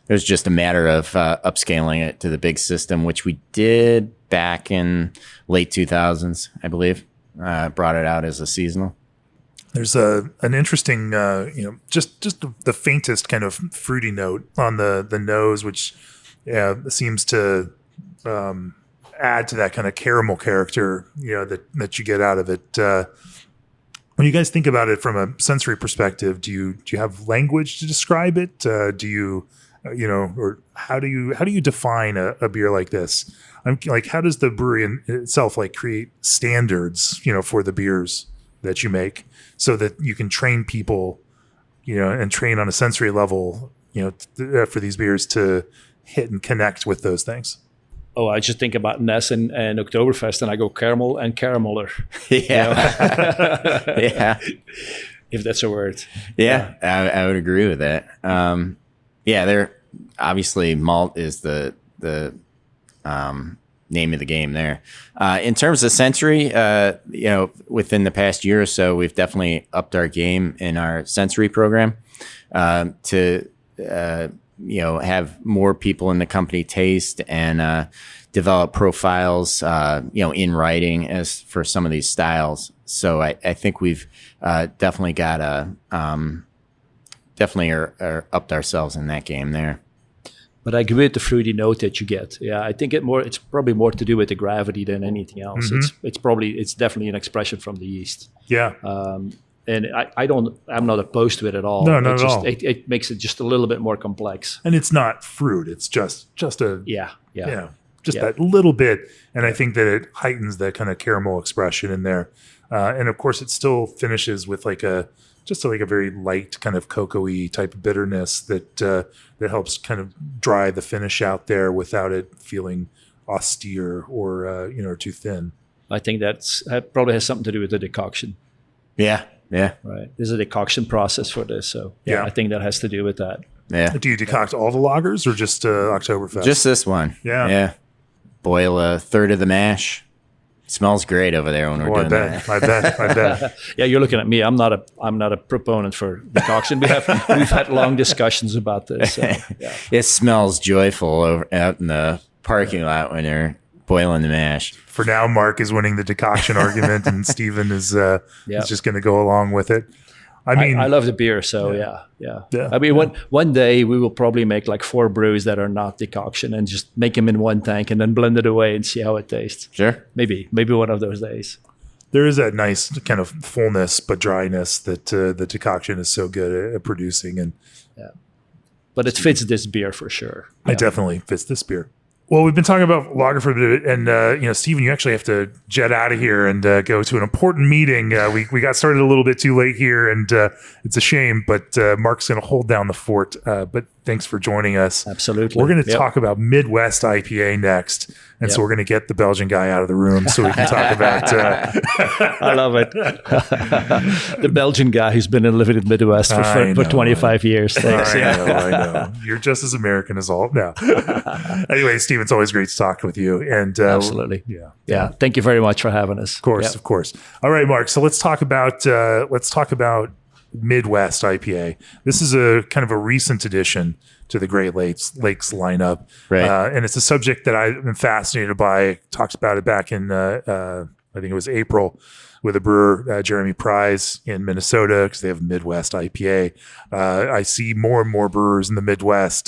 it was just a matter of upscaling it to the big system, which we did back in late 2000s, I believe. Brought it out as a seasonal. There's an interesting, just the faintest kind of fruity note on the nose, which seems to add to that kind of caramel character, that you get out of it. When you guys think about it from a sensory perspective, do you have language to describe it? Do you or how do you define a beer like this? I'm like, how does the brewery in itself create standards, for the beers that you make, so that you can train people, and train on a sensory level, for these beers to hit and connect with those things? Oh, I just think about Ness and Oktoberfest, and I go caramel and carameler. Yeah. Yeah. If that's a word. Yeah. I would agree with that. They're obviously malt is the name of the game there. In terms of sensory, within the past year or so, we've definitely upped our game in our sensory program to have more people in the company taste and develop profiles, in writing as for some of these styles. So I think we've definitely got definitely are upped ourselves in that game there. But I agree with the fruity note that you get. Yeah, I think it's probably more to do with the gravity than anything else. Mm-hmm. It's definitely an expression from the yeast. Yeah. And I'm not opposed to it at all. No, not at all. It makes it just a little bit more complex. And it's not fruit. It's just a that little bit. And I think that it heightens that kind of caramel expression in there. And of course, it still finishes with a very light kind of cocoa-y type of bitterness that helps kind of dry the finish out there without it feeling austere or too thin. I think that probably has something to do with the decoction. Yeah. Right. There's a decoction process for this, so I think that has to do with that. Yeah. Do you decoct all the lagers or just Oktoberfest? Just this one. Yeah. Boil a third of the mash, Smells great over there when we're doing that. I bet. Yeah, you're looking at me. I'm not a proponent for decoction. We've had long discussions about this. So, yeah. It smells joyful out in the parking lot when they're boiling the mash. For now, Mark is winning the decoction argument, and Steven is just going to go along with it. I mean, I love the beer, so yeah. I mean, one day we will probably make like 4 brews that are not decoction and just make them in one tank and then blend it away and see how it tastes. Sure. Maybe one of those days. There is that nice kind of fullness but dryness that the decoction is so good at producing, and but it fits this beer for sure. It definitely fits this beer. Well, we've been talking about lager for a bit, and Steven, you actually have to jet out of here and go to an important meeting. We got started a little bit too late here, and it's a shame, but Mark's going to hold down the fort. But thanks for joining us. Absolutely. We're going to talk about Midwest IPA next, and so we're going to get the Belgian guy out of the room so we can talk about. I love it. The Belgian guy who's been living in the Midwest for 25 years. Thanks. I know. You're just as American as all. No. Anyway, Steve, it's always great to talk with you. And absolutely. Yeah. Thank you very much for having us. Of course. All right, Mark. So let's talk about Midwest IPA. This is a kind of a recent addition to the Great Lakes lineup. Right. And it's a subject that I've been fascinated by. Talked about it back in, I think it was April, with a brewer, Jeremy Prize in Minnesota, because they have Midwest IPA. I see more and more brewers in the Midwest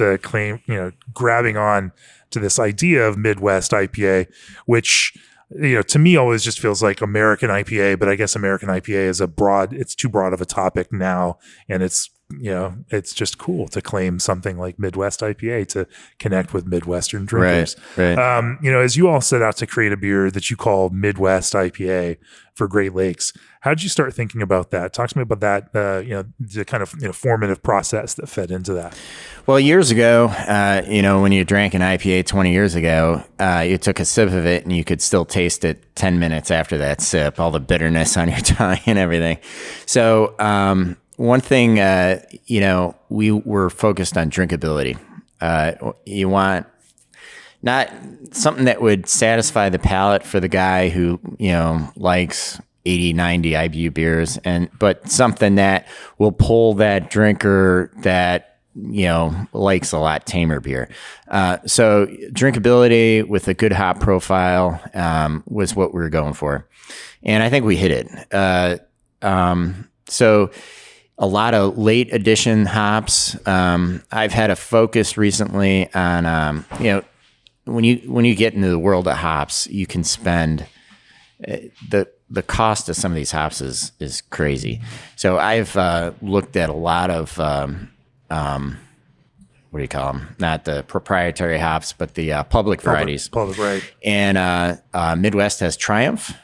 grabbing on to this idea of Midwest IPA, which, to me always just feels like American IPA, but I guess American IPA is it's too broad of a topic now. And it's just cool to claim something like Midwest IPA to connect with Midwestern drinkers. Right. As you all set out to create a beer that you call Midwest IPA for Great Lakes, how did you start thinking about that? Talk to me about that, the kind of formative process that fed into that. Well, years ago, when you drank an IPA 20 years ago, you took a sip of it and you could still taste it 10 minutes after that sip, all the bitterness on your tongue and everything. So one thing, we were focused on drinkability. You want not something that would satisfy the palate for the guy who, likes 80, 90 IBU beers, but something that will pull that drinker that, likes a lot tamer beer. So drinkability with a good hop profile was what we were going for. And I think we hit it. So a lot of late addition hops. I've had a focus recently on, when you get into the world of hops, you can spend the cost of some of these hops is crazy. So I've looked at a lot of what do you call them? Not the proprietary hops, but the public varieties. Public, right. And Midwest has Triumph,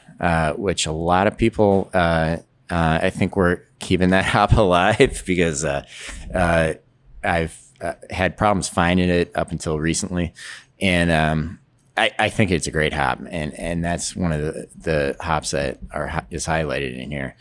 which a lot of people, I think, were keeping that hop alive because I've had problems finding it up until recently. And I think it's a great hop, and that's one of the hops that is highlighted in here.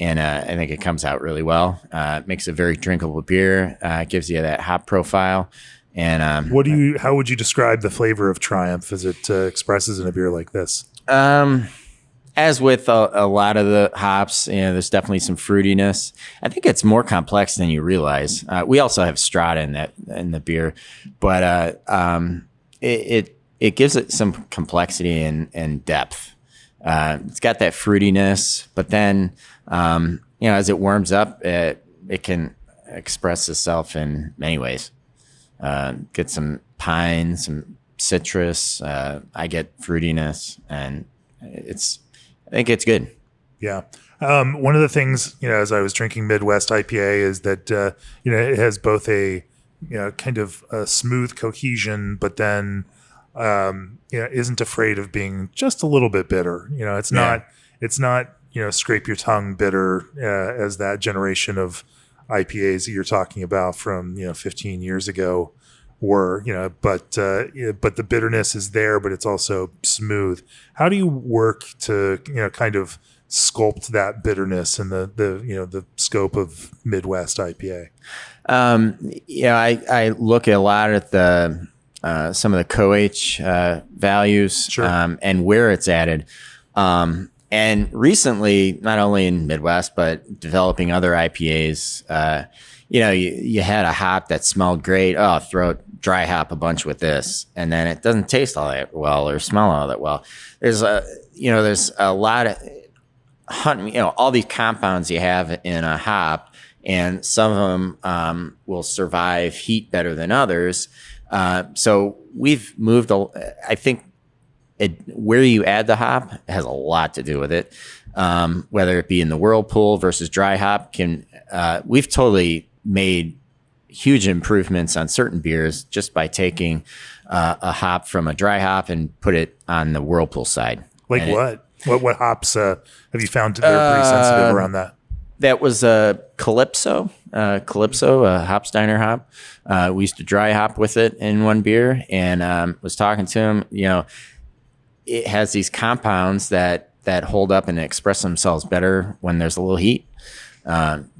And I think it comes out really well. Makes a very drinkable beer. Gives you that hop profile. And how would you describe the flavor of Triumph as it expresses in a beer like this? As with a lot of the hops, there's definitely some fruitiness. I think it's more complex than you realize. We also have Strata in the beer, but it gives it some complexity and depth. It's got that fruitiness, but then as it warms up, it can express itself in many ways. Get some pine, some citrus. I get fruitiness, and I think it's good. Yeah. One of the things, as I was drinking Midwest IPA is that, it has both a, kind of a smooth cohesion, but then, isn't afraid of being just a little bit bitter. It's not, scrape your tongue bitter, as that generation of IPAs that you're talking about from, 15 years ago were, but the bitterness is there, but it's also smooth. How do you work to, kind of sculpt that bitterness in the scope of Midwest IPA? I look at a lot at some of the COH values, sure. And where it's added. And recently, not only in Midwest, but developing other IPAs, you had a hop that smelled great. Oh, dry hop a bunch with this. And then it doesn't taste all that well or smell all that well. There's a lot of all these compounds you have in a hop, and some of them will survive heat better than others. So we've moved, I think, where you add the hop has a lot to do with it. Whether it be in the whirlpool versus dry hop, we've totally made huge improvements on certain beers just by taking a hop from a dry hop and put it on the whirlpool side. Like what hops have you found they're pretty sensitive around that? That was a Calypso, a Hopsteiner hop. We used to dry hop with it in one beer, and was talking to him. It has these compounds that hold up and express themselves better when there's a little heat.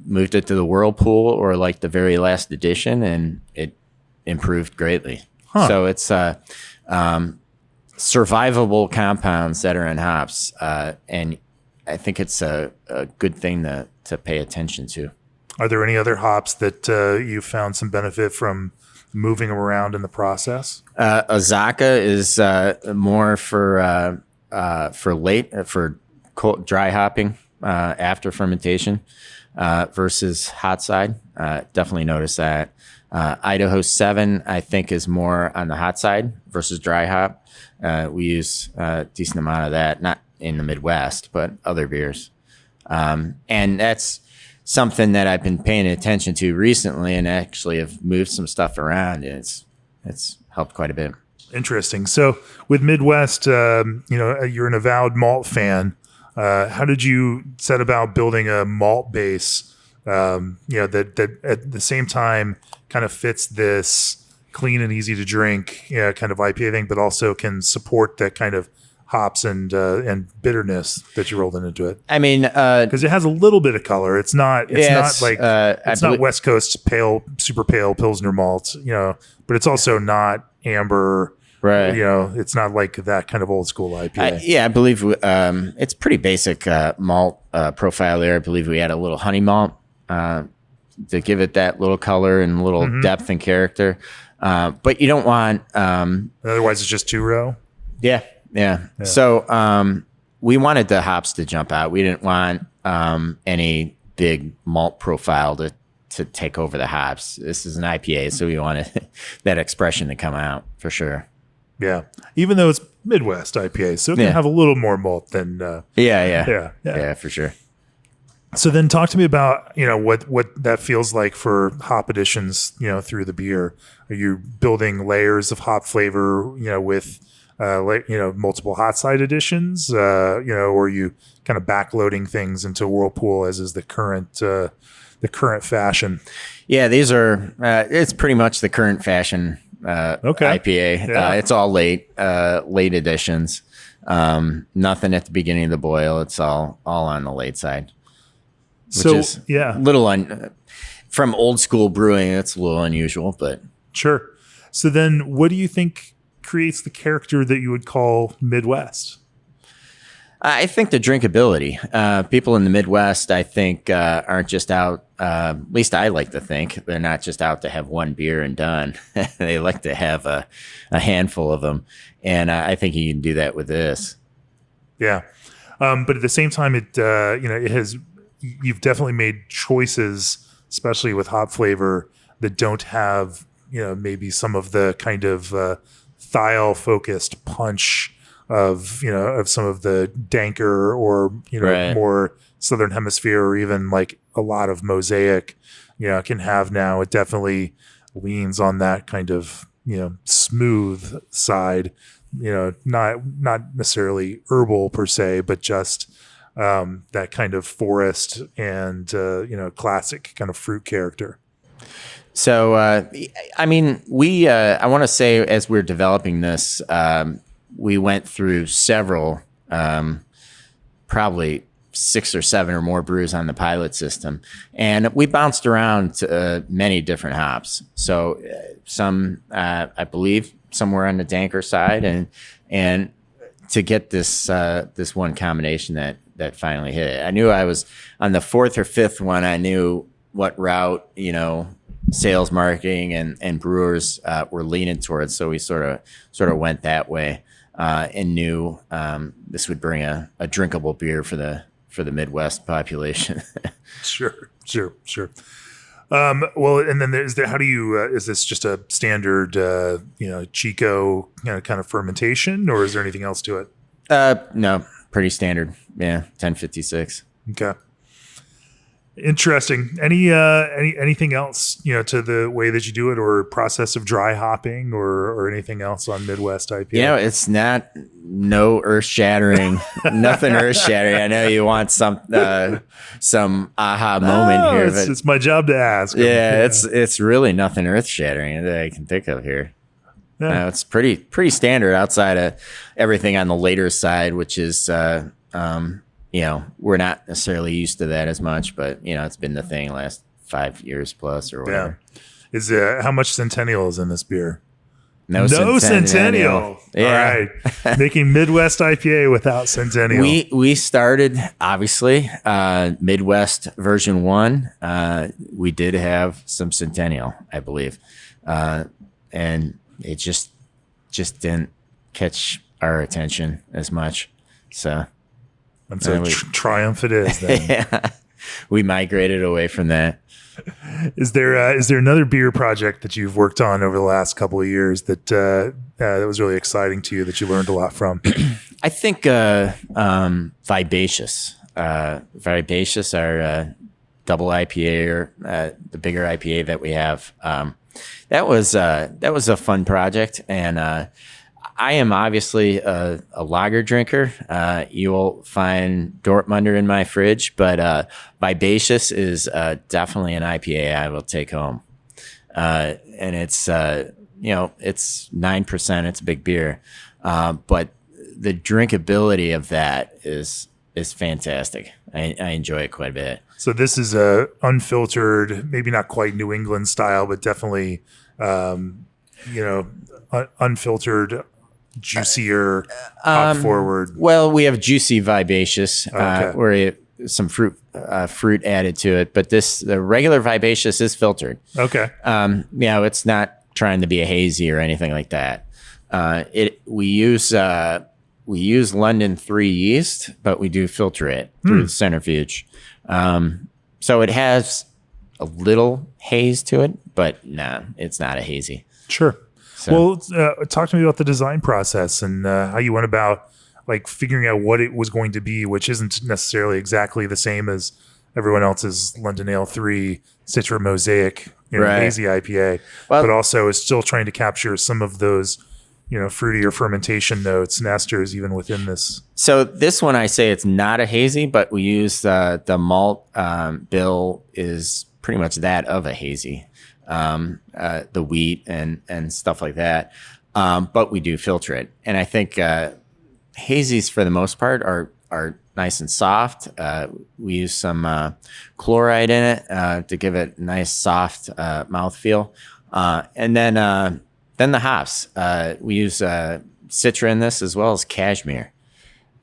Moved it to the whirlpool or like the very last edition, and it improved greatly. Huh. So it's survivable compounds that are in hops, and I think it's a good thing to pay attention to. Are there any other hops that you found some benefit from moving them around in the process? Azaka is more for cold, dry hopping after fermentation versus hot side. Definitely notice that. Idaho 7, I think, is more on the hot side versus dry hop. We use a decent amount of that, not in the Midwest, but other beers. And that's something that I've been paying attention to recently, and actually have moved some stuff around, and it's helped quite a bit. Interesting. So with Midwest, you're an avowed malt fan. How did you set about building a malt base, that at the same time kind of fits this clean and easy to drink, kind of IPA thing, but also can support that kind of hops and bitterness that you rolled into it? I mean, because it has a little bit of color. It's not West Coast super pale Pilsner malt, but it's also not amber. Right. It's not like that kind of old school IPA. I believe it's pretty basic malt profile there. I believe we had a little honey malt to give it that little color and a little depth and character. But you don't want... otherwise, it's just 2-row? Yeah. So we wanted the hops to jump out. We didn't want any big malt profile to take over the hops. This is an IPA, so we wanted that expression to come out for sure. Yeah, even though it's Midwest IPA, so it can have a little more malt than. Yeah, for sure. So then, talk to me about what that feels like for hop additions, through the beer. Are you building layers of hop flavor, with multiple hot side additions, or are you kind of backloading things into whirlpool as is the current fashion? Yeah, these are. It's pretty much the current fashion. IPA. Yeah. It's all late editions. Nothing at the beginning of the boil. It's all on the late side. Which is little from old school brewing. It's a little unusual, but sure. So then, what do you think creates the character that you would call Midwest? I think the drinkability. People in the Midwest, I think, aren't just out. At least I like to think they're not just out to have one beer and done. They like to have a handful of them, and I think you can do that with this. Yeah, but at the same time, you've definitely made choices, especially with hop flavor, that don't have maybe some of the kind of thiol focused punch of some of the danker or more Southern Hemisphere, or even like a lot of Mosaic can have now. It definitely leans on that kind of smooth side, not necessarily herbal per se, but just that kind of forest and classic kind of fruit character. So I mean, I want to say, as we're developing this, we went through several, probably 6 or 7 or more brews on the pilot system, and we bounced around to many different hops. So some, I believe, somewhere on the danker side, and to get this this one combination that finally hit it. I knew I was on the fourth or fifth one. I knew what route, sales, marketing, and brewers were leaning towards. So we sort of went that way, and knew this would bring a drinkable beer for the Midwest population. Sure. Well, and then how do you, is this just a standard, Chico kind of fermentation, or is there anything else to it? No, pretty standard. Yeah. 1056. Okay. Interesting. Anything else, to the way that you do it, or process of dry hopping, or anything else on Midwest IPA? It's no earth shattering, nothing earth shattering. I know you want some aha moment here, but it's my job to ask. Yeah, it's really nothing earth shattering that I can think of here. Yeah. It's pretty standard outside of everything on the later side, which is, we're not necessarily used to that as much, but it's been the thing last 5 years plus or whatever. Yeah. Is how much Centennial is in this beer? No Centennial. Yeah. All right. Making Midwest IPA without Centennial. We started, obviously, Midwest version 1. We did have some Centennial, I believe. And it just didn't catch our attention as much. So... And so triumph it is then. Yeah. We migrated away from that. Is there another beer project that you've worked on over the last couple of years that was really exciting to you, that you learned a lot from? I think Vivacious. Vivacious, our double IPA, or the bigger IPA that we have. That was a fun project, and I am obviously a lager drinker. You will find Dortmunder in my fridge, but Vivacious is definitely an IPA I will take home. And it's, it's 9%. It's a big beer. But the drinkability of that is fantastic. I enjoy it quite a bit. So this is a unfiltered, maybe not quite New England style, but definitely, unfiltered, juicier, hop forward. Well, we have juicy Vivacious, where some fruit added to it, but the regular Vivacious is filtered. Okay. It's not trying to be a hazy or anything like that. We use London 3 yeast, but we do filter it through the centrifuge. So it has a little haze to it, but no, it's not a hazy. Sure. So. Well, talk to me about the design process and how you went about figuring out what it was going to be, which isn't necessarily exactly the same as everyone else's London Ale 3 Citra Mosaic hazy IPA, but also is still trying to capture some of those fruitier fermentation notes and esters even within this. So this one, I say it's not a hazy, but we use the malt bill is pretty much that of a hazy. The wheat and stuff like that. But we do filter it. And I think hazies for the most part are nice and soft. We use some chloride in it to give it a nice soft mouthfeel. And then the hops. We use Citra in this as well as Cashmere.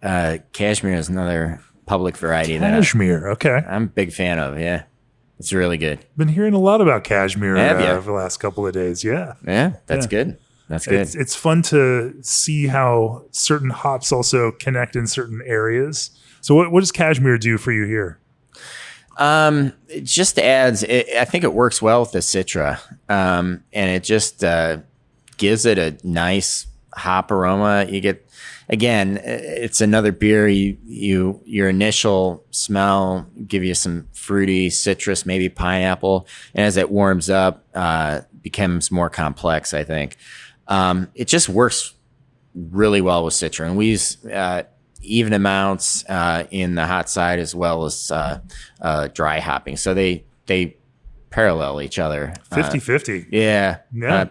Cashmere is another public variety. Cashmere, okay. I'm a big fan of, yeah. It's really good. Been hearing a lot about Cashmere over the last couple of days. Yeah. Yeah, that's good. That's good. It's fun to see how certain hops also connect in certain areas. So what does Cashmere do for you here? It just adds, I think it works well with the Citra. And it just gives it a nice hop aroma. You get, again, it's another beer. Your initial smell give you some fruity citrus, maybe pineapple, and as it warms up, becomes more complex. I think it just works really well with Citra, and we use even amounts in the hot side as well as dry hopping, so they parallel each other. 50-50. Yeah.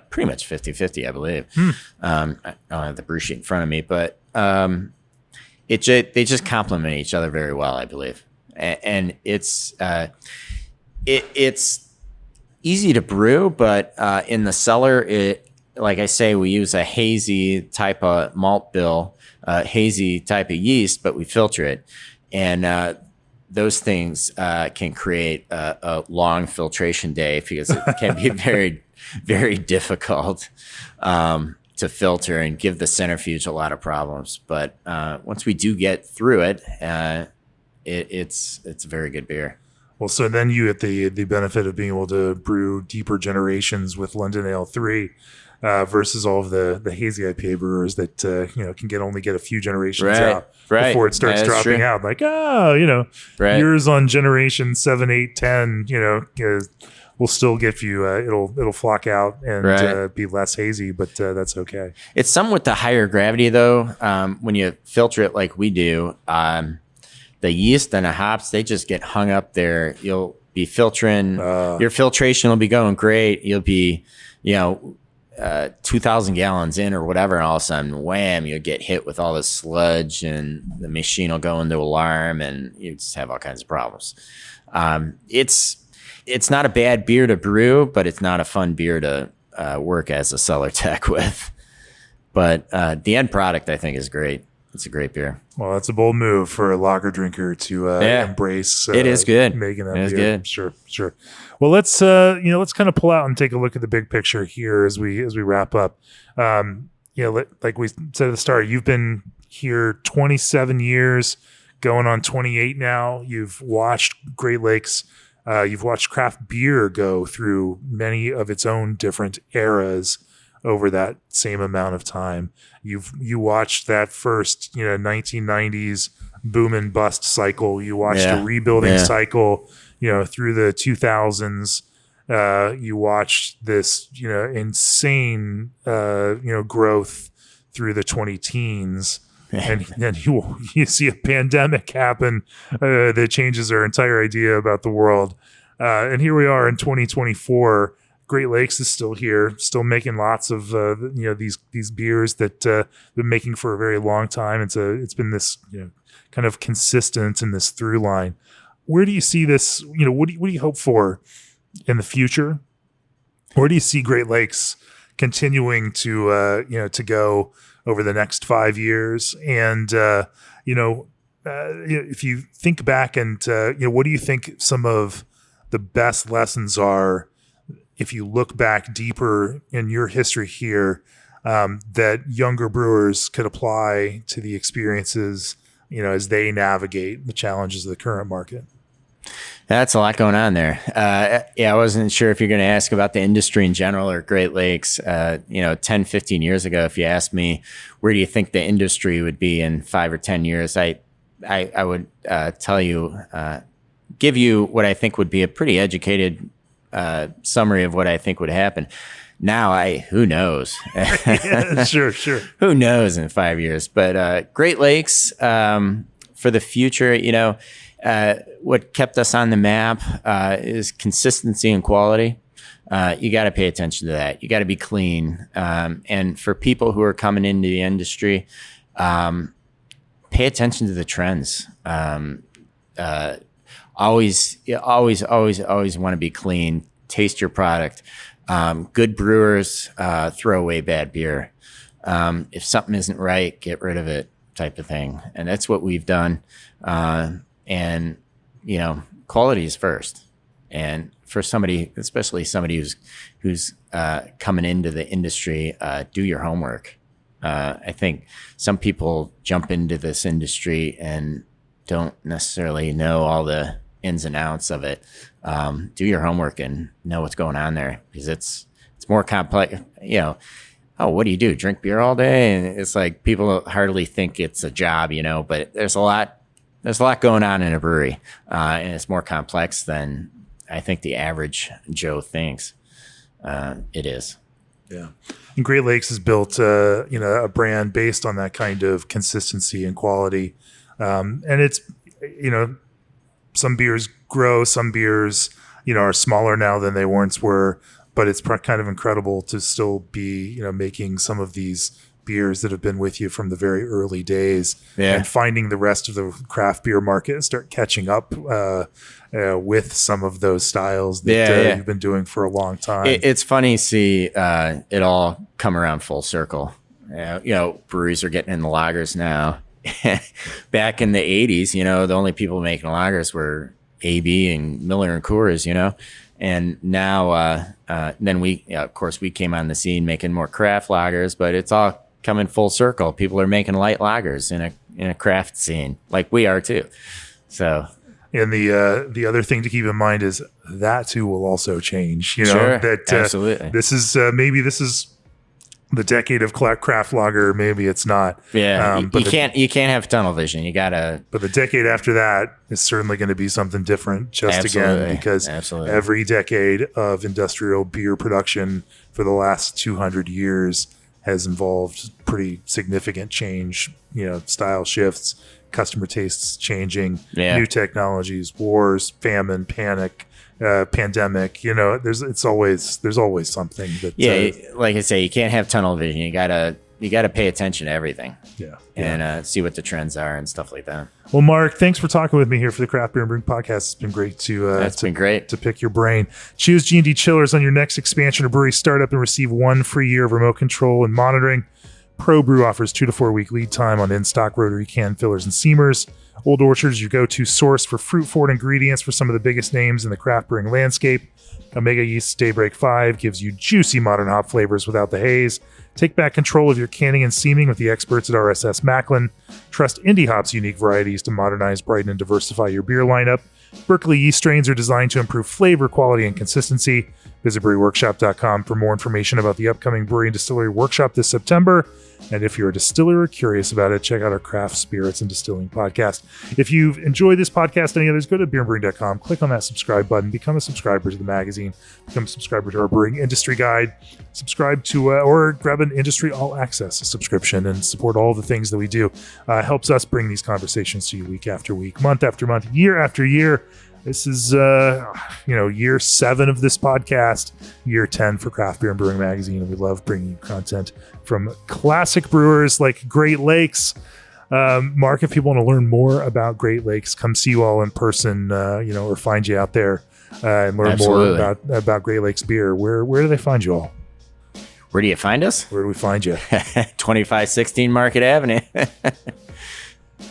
Pretty much 50-50, I believe. I don't have the brew sheet in front of me, but they just complement each other very well, I believe. And it's easy to brew, but in the cellar, like I say, we use a hazy type of malt bill, hazy type of yeast, but we filter it. And those things can create a long filtration day because it can be very, very difficult to filter and give the centrifuge a lot of problems. But once we do get through it, it's a very good beer. Well, so then you get the benefit of being able to brew deeper generations with London Ale 3 versus all of the hazy IPA brewers that can only get a few generations out before it starts dropping out. Like, yours on generation 7, 8, 10, will still give you it'll flock out and be less hazy, but that's okay. It's some with the higher gravity though. When you filter it like we do, the yeast and the hops, they just get hung up there. You'll be filtering, your filtration will be going great. You'll be, 2,000 gallons in or whatever, and all of a sudden, wham, you'll get hit with all this sludge and the machine will go into alarm and you just have all kinds of problems. It's not a bad beer to brew, but it's not a fun beer to work as a cellar tech with. But the end product, I think, is great. It's a great beer. Well, that's a bold move for a lager drinker to embrace. It is good. Making that it is beer. good. Sure. Well, let's kind of pull out and take a look at the big picture here as we wrap up. Like we said at the start, you've been here 27 years, going on 28 now. You've watched Great Lakes. You've watched craft beer go through many of its own different eras over that same amount of time. You watched that first 1990s boom and bust cycle. You watched a rebuilding cycle through the 2000s. You watched this insane growth through the 2010s. And then you see a pandemic happen that changes our entire idea about the world. And here we are in 2024. Great Lakes is still here, still making lots of these beers that been making for a very long time. It's been this kind of consistent in this through line. Where do you see this? What do you hope for in the future? Where do you see Great Lakes continuing to go over the next 5 years? And if you think back and what do you think some of the best lessons are? If you look back deeper in your history here, that younger brewers could apply to the experiences, as they navigate the challenges of the current market. That's a lot going on there. I wasn't sure if you're going to ask about the industry in general or Great Lakes. 10, 15 years ago, if you asked me, where do you think the industry would be in 5 or 10 years? I would tell you, give you what I think would be a pretty educated summary of what I think would happen. Now, who knows? Sure. Who knows in 5 years? But Great Lakes, for the future, what kept us on the map is consistency and quality. You got to pay attention to that. You got to be clean. And for people who are coming into the industry, pay attention to the trends. Always want to be clean. Taste your product. Good brewers throw away bad beer. If something isn't right, get rid of it, type of thing. And that's what we've done. And quality is first. And for somebody, especially somebody who's coming into the industry, do your homework. I think some people jump into this industry and don't necessarily know all the ins and outs of it. Do your homework and know what's going on there, because it's more complex. What do you do? Drink beer all day? And it's like people hardly think it's a job, but there's a lot going on in a brewery, and it's more complex than I think the average Joe thinks it is. Yeah. And Great Lakes has built, a brand based on that kind of consistency and quality. And it's, some beers grow, some beers, are smaller now than they once were, but it's kind of incredible to still be, making some of these beers that have been with you from the very early days, Yeah. and finding the rest of the craft beer market and start catching up with some of those styles that you've been doing for a long time. It's funny to see it all come around full circle. Breweries are getting in the lagers now. Back in the 80s, the only people making lagers were AB and Miller and Coors, and now then of course we came on the scene making more craft lagers, but it's all coming full circle. People are making light lagers in a craft scene like we are too. So, and the other thing to keep in mind is that too will also change. Sure, that absolutely. This is maybe this is the decade of craft lager. Maybe it's not. Yeah, but you can't have tunnel vision. You gotta. But the decade after that is certainly going to be something different. Again, because every decade of industrial beer production for the last 200 years has involved pretty significant change. Style shifts, customer tastes changing, new technologies, wars, famine, panic. Pandemic, there's always something that like I say, you can't have tunnel vision. You gotta pay attention to everything, and see what the trends are and stuff like that. Well, Mark, thanks for talking with me here for the Craft Beer and Brewing podcast. It's been great been great to pick your brain. Choose G&D chillers on your next expansion or brewery startup and receive 1 free year of remote control and monitoring. Pro Brew offers 2 to 4 week lead time on in-stock rotary can fillers and seamers. Old Orchard is your go-to source for fruit-forward ingredients for some of the biggest names in the craft brewing landscape. Omega Yeast Daybreak 5 gives you juicy modern hop flavors without the haze. Take back control of your canning and seaming with the experts at RSS Macklin. Trust Indie Hop's unique varieties to modernize, brighten, and diversify your beer lineup. Berkeley yeast strains are designed to improve flavor, quality, and consistency. Visit breweryworkshop.com for more information about the upcoming brewery and distillery workshop this September. And if you're a distiller or curious about it, check out our Craft Spirits and Distilling podcast. If you've enjoyed this podcast, any others, go to beerandbrewing.com, click on that subscribe button, become a subscriber to the magazine, become a subscriber to our brewing industry guide, subscribe to or grab an industry all access subscription and support all the things that we do. Helps us bring these conversations to you week after week, month after month, year after year. This is, year 7 of this podcast, year 10 for Craft Beer and Brewing Magazine, and we love bringing you content from classic brewers like Great Lakes. Mark, if people want to learn more about Great Lakes, come see you all in person, or find you out there and learn more about Great Lakes beer. Where do they find you all? Where do you find us? Where do we find you? 2516 Market Avenue.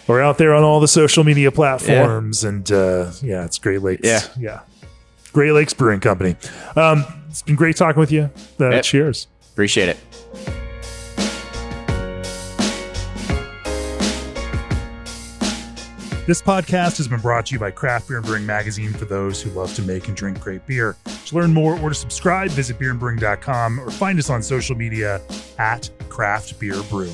We're out there on all the social media platforms, and it's Great Lakes. Yeah. Great Lakes Brewing Company. It's been great talking with you. Cheers. Appreciate it. This podcast has been brought to you by Craft Beer and Brewing Magazine for those who love to make and drink great beer. To learn more or to subscribe, visit beerandbrewing.com or find us on social media at Craft Beer Brew.